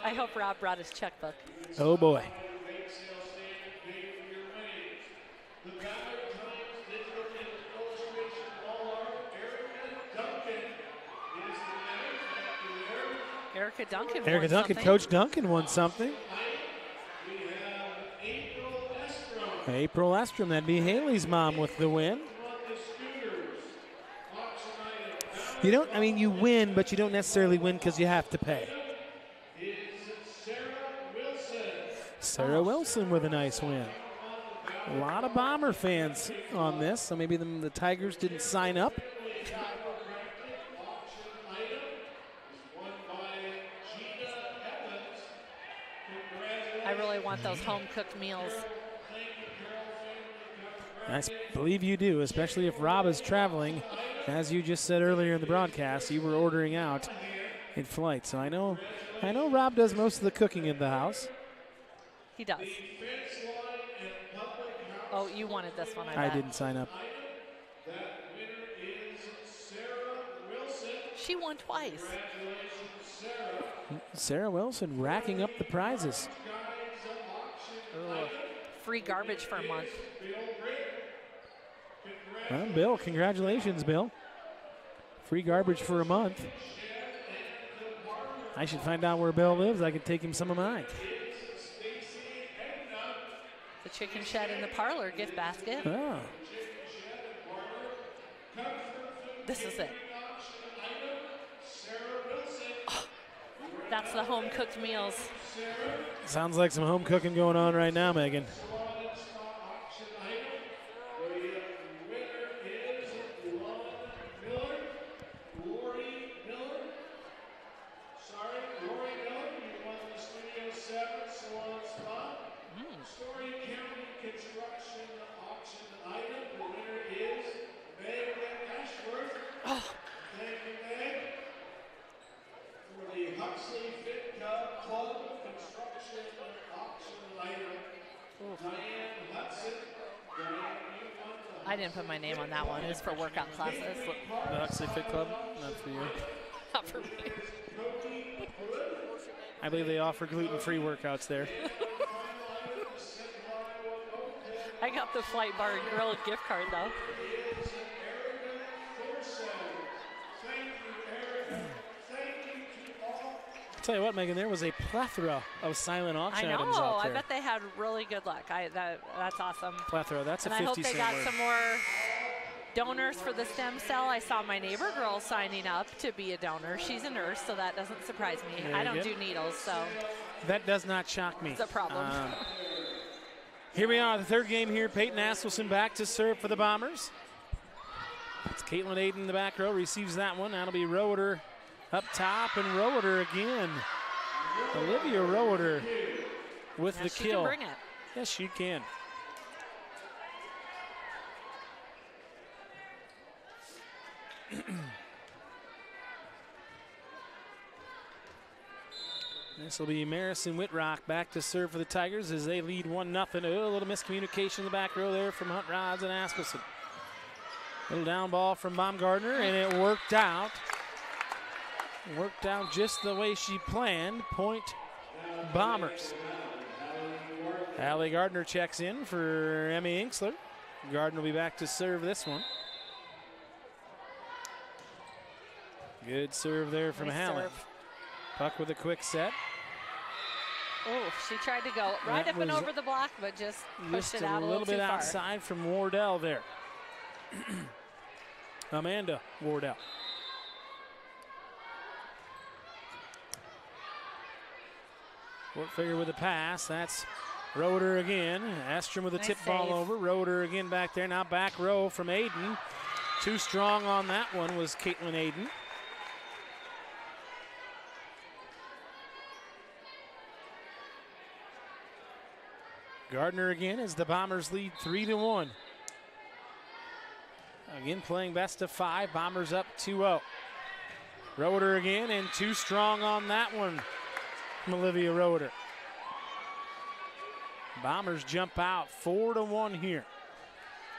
S3: I hope Rob brought his checkbook.
S4: Oh, boy.
S3: Erica Duncan
S4: Erica
S3: won
S4: Duncan,
S3: something.
S4: Coach Duncan won something. April Estrom, that'd be Haley's mom with the win. You don't, I mean, you win, but you don't necessarily win because you have to pay. Sarah Wilson with a nice win. A lot of Bomber fans on this, so maybe the Tigers didn't sign up.
S3: I really want those home-cooked meals.
S4: I believe you do, especially if Rob is traveling. As you just said earlier in the broadcast, you were ordering out in flight. So I know Rob does most of the cooking in the house.
S3: He does. Oh, you wanted this one,
S4: I didn't sign up.
S3: She won twice.
S4: Sarah Wilson racking up the prizes.
S3: Ooh. Free garbage for a month.
S4: Well, Bill, congratulations, Bill. Free garbage for a month. I should find out where Bill lives. I could take him some of mine.
S3: The chicken shed in the parlor gift basket.
S4: Oh.
S3: This is it. Oh, that's the home-cooked meals.
S4: Sounds like some home cooking going on right now, Megan.
S3: I didn't put my name on that one. It was for workout classes.
S4: The Huxley Fit Club? Not for you.
S3: Not for me.
S4: I believe they offer gluten-free workouts there.
S3: I got the Flight Bar and Grill gift card, though.
S4: I'll tell you what, Megan, there was a plethora of silent auction items out there.
S3: I bet they had really good luck. That's awesome.
S4: Plethora, that's a
S3: and
S4: 50 cent
S3: I hope they got
S4: word.
S3: some more donors for the stem cell. I saw my neighbor girl signing up to be a donor. She's a nurse, so that doesn't surprise me.
S4: Very
S3: I don't
S4: good.
S3: do needles, so
S4: That does not shock me.
S3: it's a problem.
S4: Here we are, the third game here. Peyton Askelson back to serve for the Bombers. It's Caitlin Aiden in the back row, receives that one. That'll be Roeder up top, and Roeder again. Olivia Roeder with the
S3: she
S4: kill.
S3: can bring it.
S4: Yes, she can. This will be Marison Whitrock back to serve for the Tigers as they lead 1-0. Oh, a little miscommunication in the back row there from Hunt Rods and Askelson. Little down ball from Baumgartner, and it worked out. Worked out just the way she planned. Point Bombers. Allie Gardner checks in for Emmy Inksler. Gardner will be back to serve this one. Good serve there from
S3: Nice
S4: Hallie.
S3: serve.
S4: Puck with a quick set.
S3: Oh, she tried to go right
S4: That
S3: up and
S4: was
S3: over the block, but just pushed it out
S4: a little bit
S3: too far.
S4: outside from Wardell there. Amanda Wardell. Workfigure with a pass. That's Roeder again. Estrom with a
S3: Nice
S4: tip ball
S3: save.
S4: over. Roeder again back there. Now back row from Aiden. Too strong on that one was Caitlin Aiden. Gardner again as the Bombers lead 3-1. Again playing best of 5. Bombers up 2-0. Roeder again, and too strong on that one from Olivia Roeder. Bombers jump out 4-1 here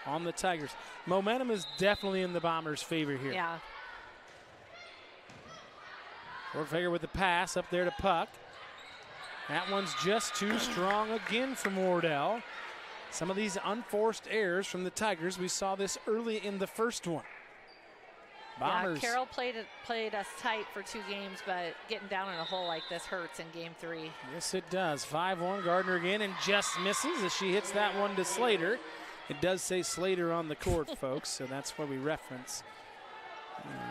S4: on the Tigers. Momentum is definitely in the Bombers' favor here.
S3: Yeah.
S4: Workfigure with the pass up there to Puck. That one's just too strong again from Wardell. Some of these unforced errors from the Tigers. We saw this early in the first one. Bombers.
S3: Yeah, Carroll played us tight for 2 games, but getting down in a hole like this hurts in game 3.
S4: Yes, it does. 5-1, Gardner again, and just misses as she hits that one to Slater. It does say Slater on the court, folks, so that's where we reference.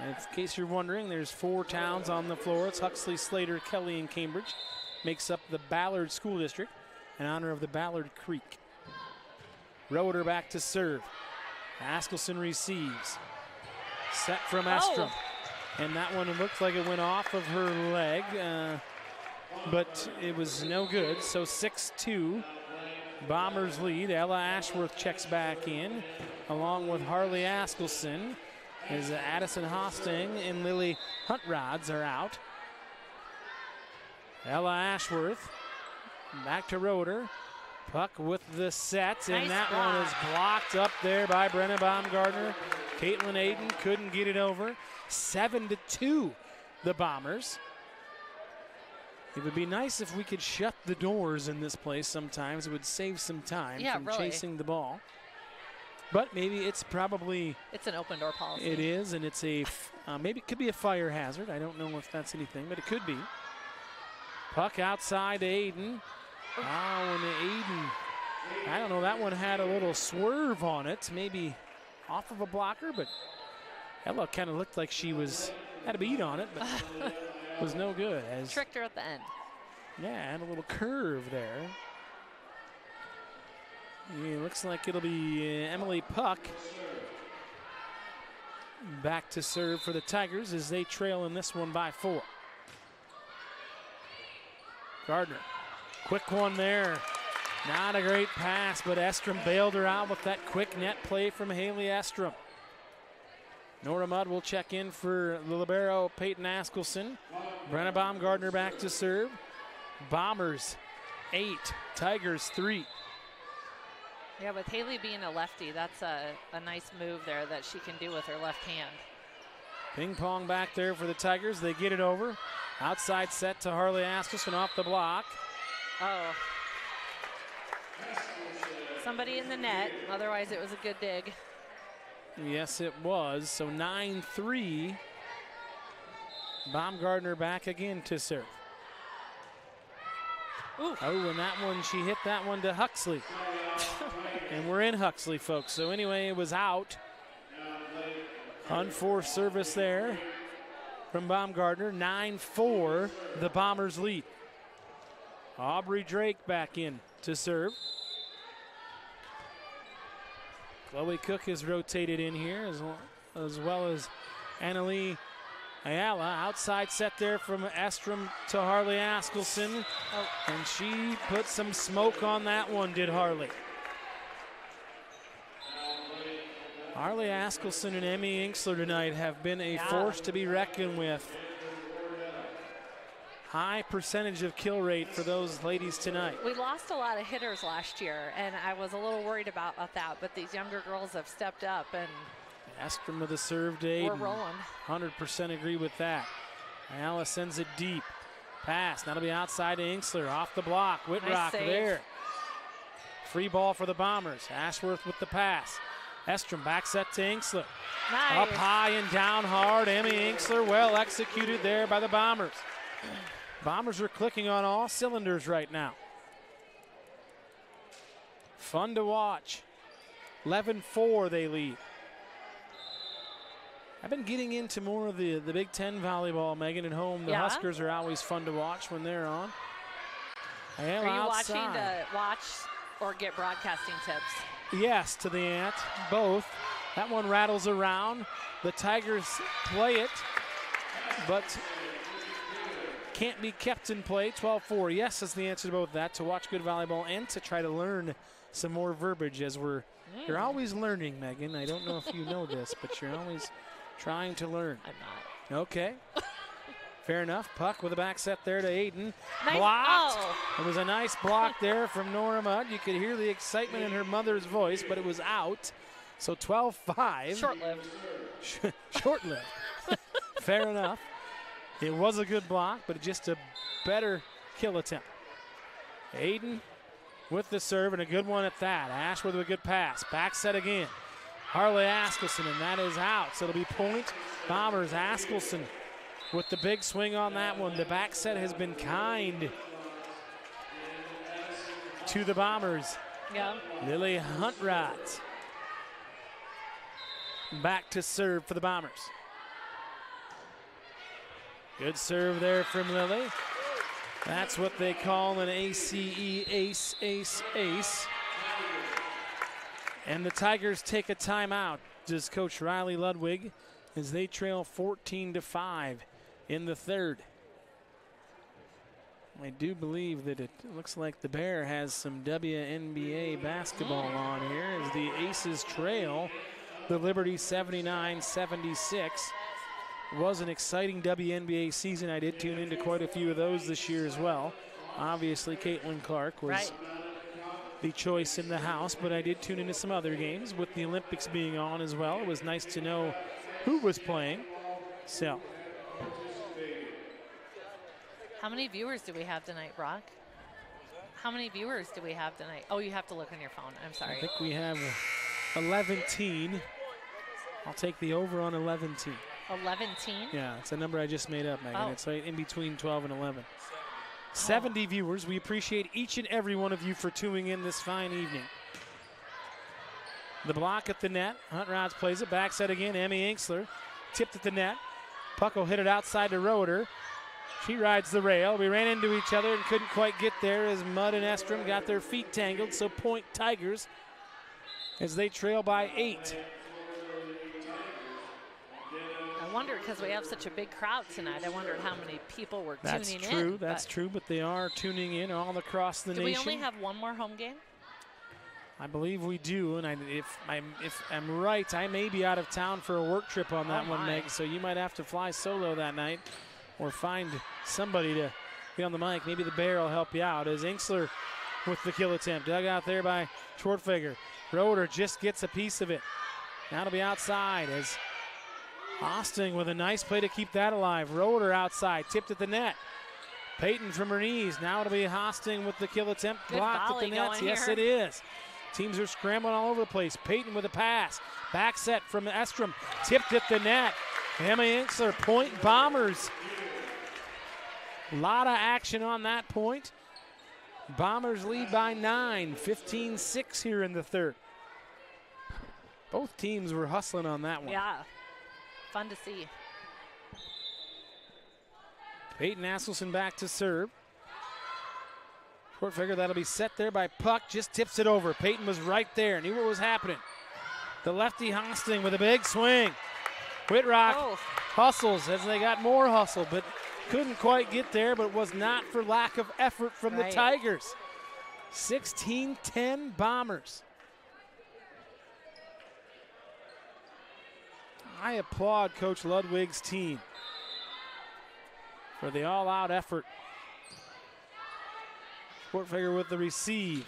S4: In case you're wondering, there's 4 towns on the floor. It's Huxley, Slater, Kelly, and Cambridge. Makes up the Ballard School District in honor of the Ballard Creek. Roeder back to serve. Askelson receives. Set from Estrom. And that one looks like it went off of her leg, but it was no good. So 6-2, Bombers lead. Ella Ashworth checks back in, along with Harley Askelson, as Addison Hosting and Lily Huntrods are out. Ella Ashworth back to Roeder. Puck with the set, and
S3: Nice
S4: that
S3: block.
S4: one is blocked up there by Brenna Baumgartner. Caitlin Aiden couldn't get it over. 7-2, the Bombers. It would be nice if we could shut the doors in this place sometimes. It would save some time from
S3: really.
S4: chasing the ball. But maybe it's probably...
S3: It's an open door policy.
S4: It is, and it's a... maybe it could be a fire hazard. I don't know if that's anything, but it could be. Puck outside to Aiden. Oh, and Aiden, I don't know, that one had a little swerve on it, maybe off of a blocker, but Ella kind of looked like she had a beat on it, but was no good.
S3: Tricked her at the end.
S4: Yeah, and a little curve there. Yeah, looks like it'll be Emily Puck back to serve for the Tigers as they trail in this one by 4. Gardner. Quick one there. Not a great pass, but Estrom bailed her out with that quick net play from Haley Estrom. Nora Mudd will check in for the libero, Peyton Askelson. Brenna Baumgartner back to serve. Bombers 8, Tigers 3.
S3: Yeah, with Haley being a lefty, that's a nice move there that she can do with her left hand.
S4: Ping pong back there for the Tigers. They get it over. Outside set to Harley Askelson off the block.
S3: Oh. Somebody in the net. Otherwise, it was a good dig.
S4: Yes, it was. So 9-3. Baumgartner back again to serve.
S3: Ooh.
S4: Oh, and that one, she hit that one to Huxley. And we're in Huxley, folks. So anyway, it was out. Unforced service there from Baumgartner. 9-4, the Bombers lead. Aubrey Drake back in to serve. Chloe Cook is rotated in here as well as Annalie Ayala. Outside set there from Estrom to Harley Askelson. Oh, and she put some smoke on that one, did Harley. Harley Askelson and Emmy Inksler tonight have been a force to be reckoned with. High percentage of kill rate for those ladies tonight.
S3: We lost a lot of hitters last year, and I was a little worried about that, but these younger girls have stepped up, and
S4: Estrom with a serve to Aiden.
S3: we're rolling.
S4: 100% agree with that. Ayala sends it deep. Pass, that'll be outside to Inksler, off the block. Whitrock
S3: Nice save.
S4: there. Free ball for the Bombers. Ashworth with the pass. Estrom back set to Inksler.
S3: Nice.
S4: Up high and down hard. Emmy Inksler, well executed there by the Bombers. Bombers are clicking on all cylinders right now. Fun to watch. 11-4 they lead. I've been getting into more of the Big Ten volleyball, Megan, at home. The Huskers are always fun to watch when they're on.
S3: Are you watching to watch or get broadcasting tips?
S4: Yes, to the ant, both. That one rattles around. The Tigers play it, but can't be kept in play. 12-4, yes, is the answer to both that, to watch good volleyball and to try to learn some more verbiage as you're always learning, Megan. I don't know if you know this, but you're always trying to learn.
S3: I'm not.
S4: Okay. Fair enough. Puck with a back set there to Aiden.
S3: Nice.
S4: Blocked.
S3: Oh.
S4: It was a nice block there from Nora Mudd. You could hear the excitement in her mother's voice, but it was out. So 12-5.
S3: Short-lived.
S4: Short-lived. Fair enough. It was a good block, but just a better kill attempt. Aiden with the serve, and a good one at that. Ashworth with a good pass. Back set again. Harley Askelson, and that is out. So it'll be point Bombers. Askelson with the big swing on that one. The back set has been kind to the Bombers.
S3: Yeah.
S4: Lily Huntrot back to serve for the Bombers. Good serve there from Lily. That's what they call an ACE, ace, ace, ace. And the Tigers take a timeout, does Coach Riley Ludwig, as they trail 14-5 in the third. I do believe that it looks like the Bear has some WNBA basketball on here as the Aces trail the Liberty 79-76. Was an exciting WNBA season. I did tune into quite a few of those this year as well. Obviously, Caitlin Clark was the choice in the house, but I did tune into some other games with the Olympics being on as well. It was nice to know who was playing. So,
S3: how many viewers do we have tonight, Brock? How many viewers do we have tonight? Oh, you have to look on your phone. I'm sorry.
S4: I think we have 11-teen. I'll take the over on 11-teen.
S3: 11-teen?
S4: Yeah, it's a number I just made up, Megan.
S3: Oh.
S4: It's right in between 12 and 11. 70 viewers. We appreciate each and every one of you for tuning in this fine evening. The block at the net. Huntrods plays it. Back set again. Emmy Inksler tipped at the net. Puck will hit it outside to Roeder. She rides the rail. We ran into each other and couldn't quite get there as Mudd and Estrom got their feet tangled. So point Tigers as they trail by 8.
S3: I wonder, because we have such a big crowd tonight, I wondered how many people were tuning in.
S4: That's true, that's true, but they are tuning in all across the nation.
S3: Do we only have one more home game?
S4: I believe we do, and if I'm right, I may be out of town for a work trip on that one, Meg, so you might have to fly solo that night or find somebody to be on the mic. Maybe the Bear will help you out as Inksler with the kill attempt. Dug out there by Schwartfeger. Roeder just gets a piece of it. Now it'll be outside as Austin with a nice play to keep that alive. Roeder outside, tipped at the net. Peyton from her knees. Now it'll be Hosting with the kill attempt.
S3: Good
S4: blocked at the net. Yes,
S3: here.
S4: it is. Teams are scrambling all over the place. Peyton with a pass. Back set from Estrom. Tipped at the net. Emma Inksler, point Bombers. A lot of action on that point. Bombers lead by 9. 15-6 here in the third. Both teams were hustling on that one.
S3: Yeah. Fun to see.
S4: Peyton Askelson back to serve. Schwartfeger, that'll be set there by Puck, just tips it over. Peyton was right there, knew what was happening. The lefty Hosting with a big swing. Whitrock hustles as they got more hustle, but couldn't quite get there, but it was not for lack of effort from the Tigers. 16-10 Bombers. I applaud Coach Ludwig's team for the all-out effort. Schwartfeger with the receive.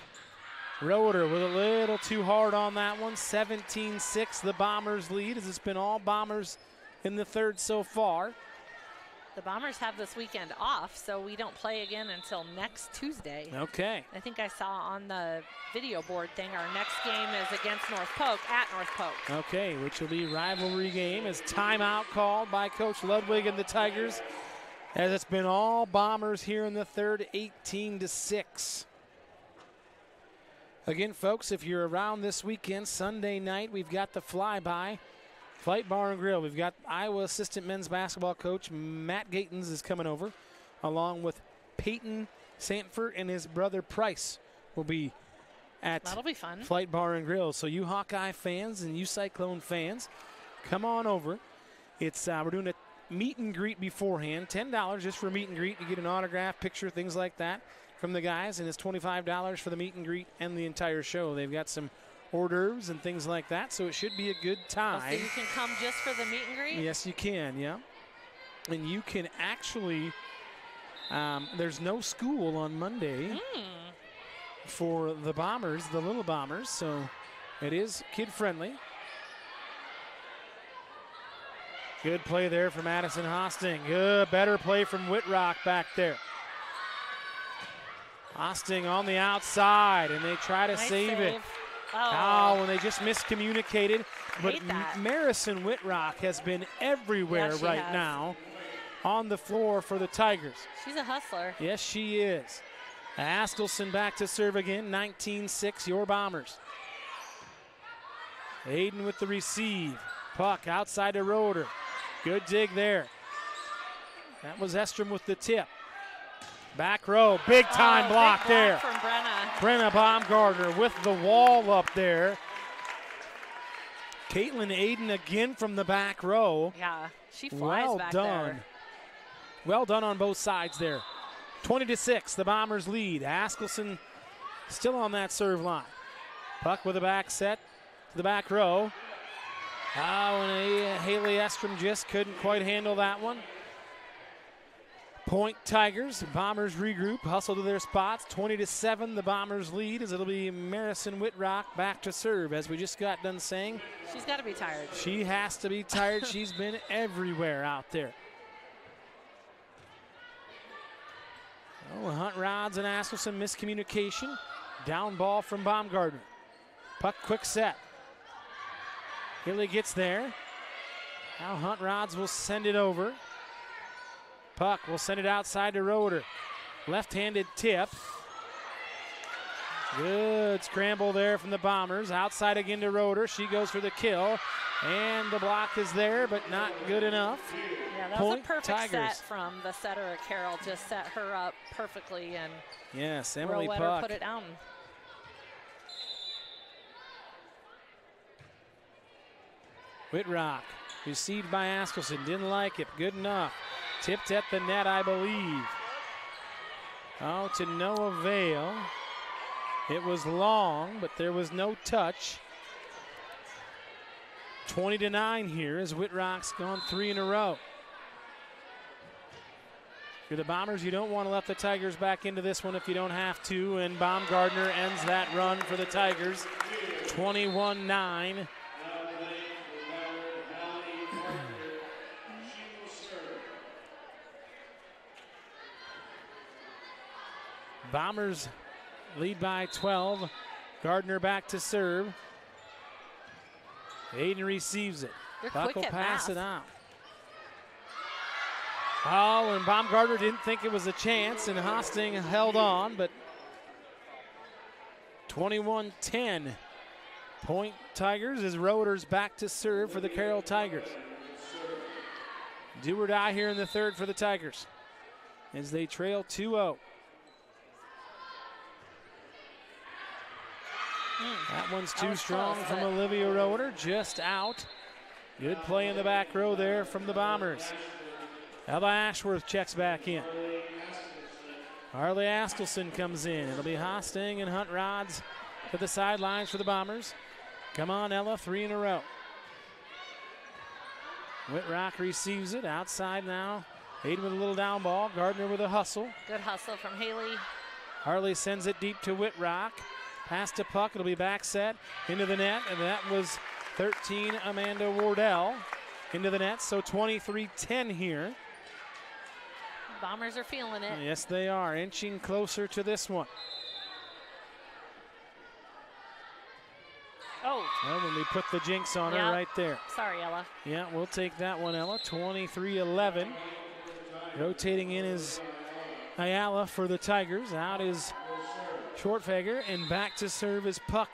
S4: Roeder with a little too hard on that one. 17-6 the Bombers lead as it's been all Bombers in the third so far.
S3: The Bombers have this weekend off, so we don't play again until next Tuesday.
S4: Okay.
S3: I think I saw on the video board thing our next game is against North Polk, at North Polk.
S4: Okay, which will be rivalry game as timeout called by Coach Ludwig and the Tigers, as it's been all Bombers here in the third, 18-6. Again, folks, if you're around this weekend, Sunday night, we've got the flyby. Flight Bar and Grill. We've got Iowa assistant men's basketball coach Matt Gatens is coming over, along with Peyton Sanford and his brother Price will be at
S3: That'll be fun.
S4: Flight Bar and Grill. So you Hawkeye fans and you Cyclone fans, come on over. It's we're doing a meet and greet beforehand, $10 just for a meet and greet. You get an autograph, picture, things like that from the guys, and it's $25 for the meet and greet and the entire show. They've got some hors d'oeuvres and things like that, so it should be a good time.
S3: Oh, so you can come just for the meet and greet?
S4: Yes, you can, yeah. And you can actually, there's no school on Monday for the Bombers, the little Bombers, so it is kid-friendly. Good play there from Madison Hosting. Good, better play from Whitrock back there. Hosting on the outside, and they try to save it. Oh, and they just miscommunicated. But Marison Whitrock has been everywhere now on the floor for the Tigers.
S3: She's a hustler.
S4: Yes, she is. Askelson back to serve again, 19-6, your Bombers. Aiden with the receive. Puck outside to Roeder. Good dig there. That was Estrom with the tip. Back row, big time block there.
S3: From
S4: Brenna Baumgartner with the wall up there. Caitlin Aiden again from the back row.
S3: Yeah, she flies back there.
S4: Well done on both sides there. 20-6, the Bombers lead. Askelson still on that serve line. Puck with a back set to the back row. And Haley Estrom just couldn't quite handle that one. Point Tigers. Bombers regroup, hustle to their spots. 20-7, the Bombers lead, as it'll be Marison Whitrock back to serve, as we just got done saying.
S3: She's got to be tired.
S4: She has to be tired. She's been everywhere out there. Oh, Hunt Rods and Askelson miscommunication. Down ball from Baumgartner. Puck quick set. Haley gets there. Now Hunt Rods will send it over. Puck will send it outside to Roeder. Left-handed tip. Good scramble there from the Bombers. Outside again to Roeder. She goes for the kill. And the block is there, but not good enough.
S3: Yeah, that was a perfect set from the setter. Carroll just set her up perfectly, and
S4: yes, Emily
S3: let
S4: Puck
S3: her put it down.
S4: Whitrock, received by Askelson. Didn't like it. Good enough. Tipped at the net, I believe. Oh, to no avail. It was long, but there was no touch. 20-9 here as Whitrock's gone 3 in a row. For the Bombers, you don't want to let the Tigers back into this one if you don't have to, and Baumgartner ends that run for the Tigers. 21-9. Bombers lead by 12. Gardner back to serve. Aiden receives it. Buck will pass it out. Oh, and Baumgartner didn't think it was a chance, and Hosting held on, but 21-10. Point Tigers as Roeder's back to serve for the Carroll Tigers. Do or die here in the third for the Tigers as they trail 2-0. That one's too strong from Olivia Roeder, just out. Good play in the back row there from the Bombers. Ella Ashworth checks back in. Harley Askelson comes in. It'll be Hosting and Hunt Rods to the sidelines for the Bombers. Come on, Ella, 3 in a row. Whitrock receives it outside now. Aiden with a little down ball. Gardner with a hustle.
S3: Good hustle from Haley.
S4: Harley sends it deep to Whitrock. Pass to Puck, it'll be back set into the net, and that was 13 Amanda Wardell into the net, so 23-10 here.
S3: Bombers are feeling it.
S4: Yes, they are, inching closer to this one.
S3: Oh.
S4: Well, when we put the jinx on her right there.
S3: Sorry, Ella.
S4: Yeah, we'll take that one, Ella. 23-11. Rotating in is Ayala for the Tigers. Out is Shortfeger, and back to serve is Puck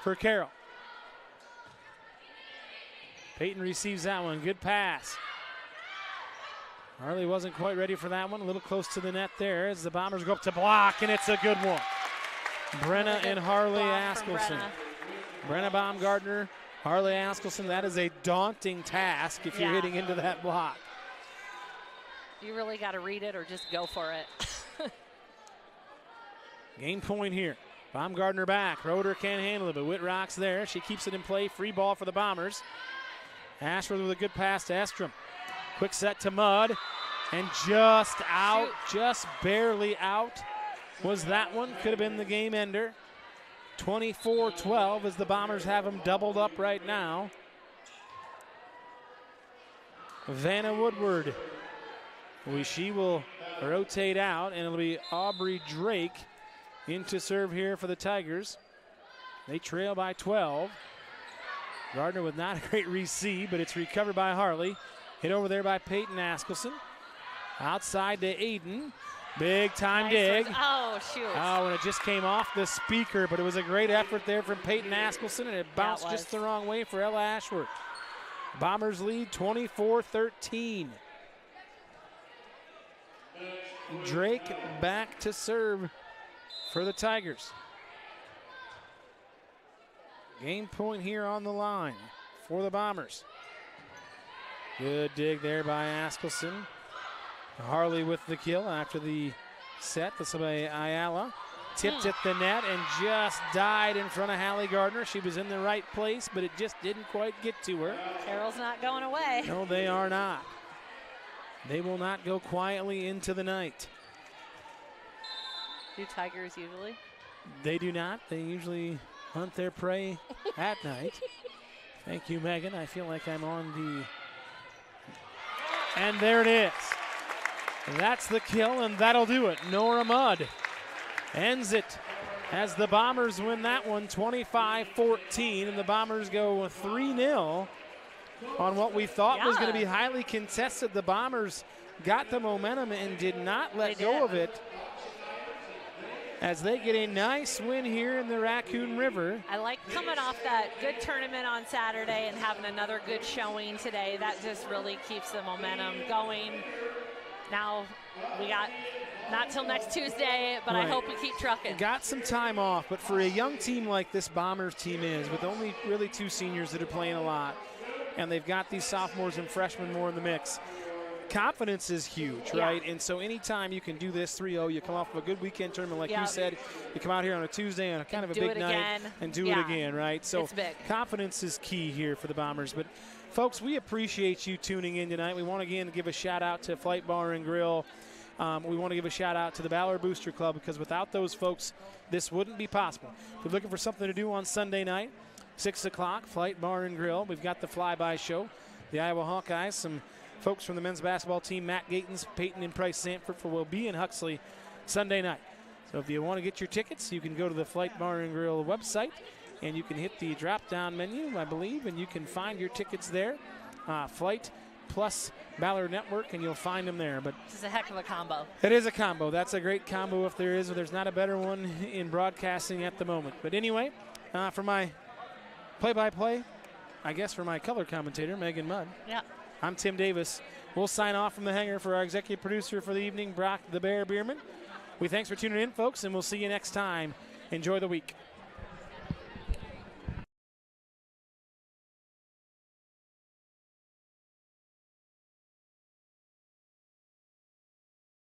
S4: for Carroll. Peyton receives that one. Good pass. Harley wasn't quite ready for that one. A little close to the net there as the Bombers go up to block, and it's a good one. Brenna and Harley Askelson. Brenna Baumgartner, Harley Askelson. That is a daunting task if you're hitting into that block.
S3: You really got to read it or just go for it.
S4: Game point here. Baumgartner back. Roeder can't handle it, but Whitrock's there. She keeps it in play. Free ball for the Bombers. Ashworth with a good pass to Estrom. Quick set to Mudd. And just out, just barely out was that one. Could have been the game ender. 24-12 as the Bombers have them doubled up right now. Vanna Woodward. She will rotate out, and it'll be Aubrey Drake into serve here for the Tigers. They trail by 12. Gardner with not a great receive, but it's recovered by Harley. Hit over there by Peyton Askelson. Outside to Aiden. Big time dig.
S3: Oh, shoot.
S4: Oh, and it just came off the speaker, but it was a great effort there from Peyton Askelson, and it bounced just the wrong way for Ella Ashworth. Bombers lead 24-13. Drake back to serve for the Tigers. Game point here on the line for the Bombers. Good dig there by Askelson. Harley with the kill after the set. This will be Ayala. Tipped at the net and just died in front of Hallie Gardner. She was in the right place, but it just didn't quite get to her.
S3: Carroll's not going away.
S4: No, they are not. They will not go quietly into the night.
S3: Do Tigers usually?
S4: They do not. They usually hunt their prey at night. Thank you, Megan. I feel like I'm on the... And there it is. That's the kill, and that'll do it. Nora Mudd ends it as the Bombers win that one 25-14, and the Bombers go 3-0 on what we thought was going to be highly contested. The Bombers got the momentum and did not let go of it as they get a nice win here in the Raccoon River.
S3: I like coming off that good tournament on Saturday and having another good showing today. That just really keeps the momentum going. Now we got not till next Tuesday, but I hope we keep trucking.
S4: Got some time off, but for a young team like this Bombers team is, with only really 2 seniors that are playing a lot, and they've got these sophomores and freshmen more in the mix, confidence is huge, right? And so anytime you can do this 3-0, you come off of a good weekend tournament like you said, you come out here on a Tuesday on a kind of a big night and do it again, right? So confidence is key here for the Bombers. But folks, we appreciate you tuning in tonight. We want to again give a shout out to Flight Bar and Grill. We want to give a shout out to the Ballard Booster Club, because without those folks, this wouldn't be possible. If you're looking for something to do on Sunday night, 6 o'clock, Flight Bar and Grill. We've got the Flyby Show, the Iowa Hawkeyes, some folks from the men's basketball team, Matt Gatens, Peyton and Price Sanford will be in Huxley Sunday night. So if you want to get your tickets, you can go to the Flight Bar and Grill website, and you can hit the drop-down menu, I believe, and you can find your tickets there. Flight plus Ballard Network, and you'll find them there. But
S3: this is a heck of a combo.
S4: It is a combo. That's a great combo if there is, or there's not a better one in broadcasting at the moment. But anyway, for my play-by-play, I guess for my color commentator, Megan Mudd.
S3: Yeah.
S4: I'm Tim Davis. We'll sign off from the hangar for our executive producer for the evening, Brock the Bear Bierman. We thanks for tuning in, folks, and we'll see you next time. Enjoy the week.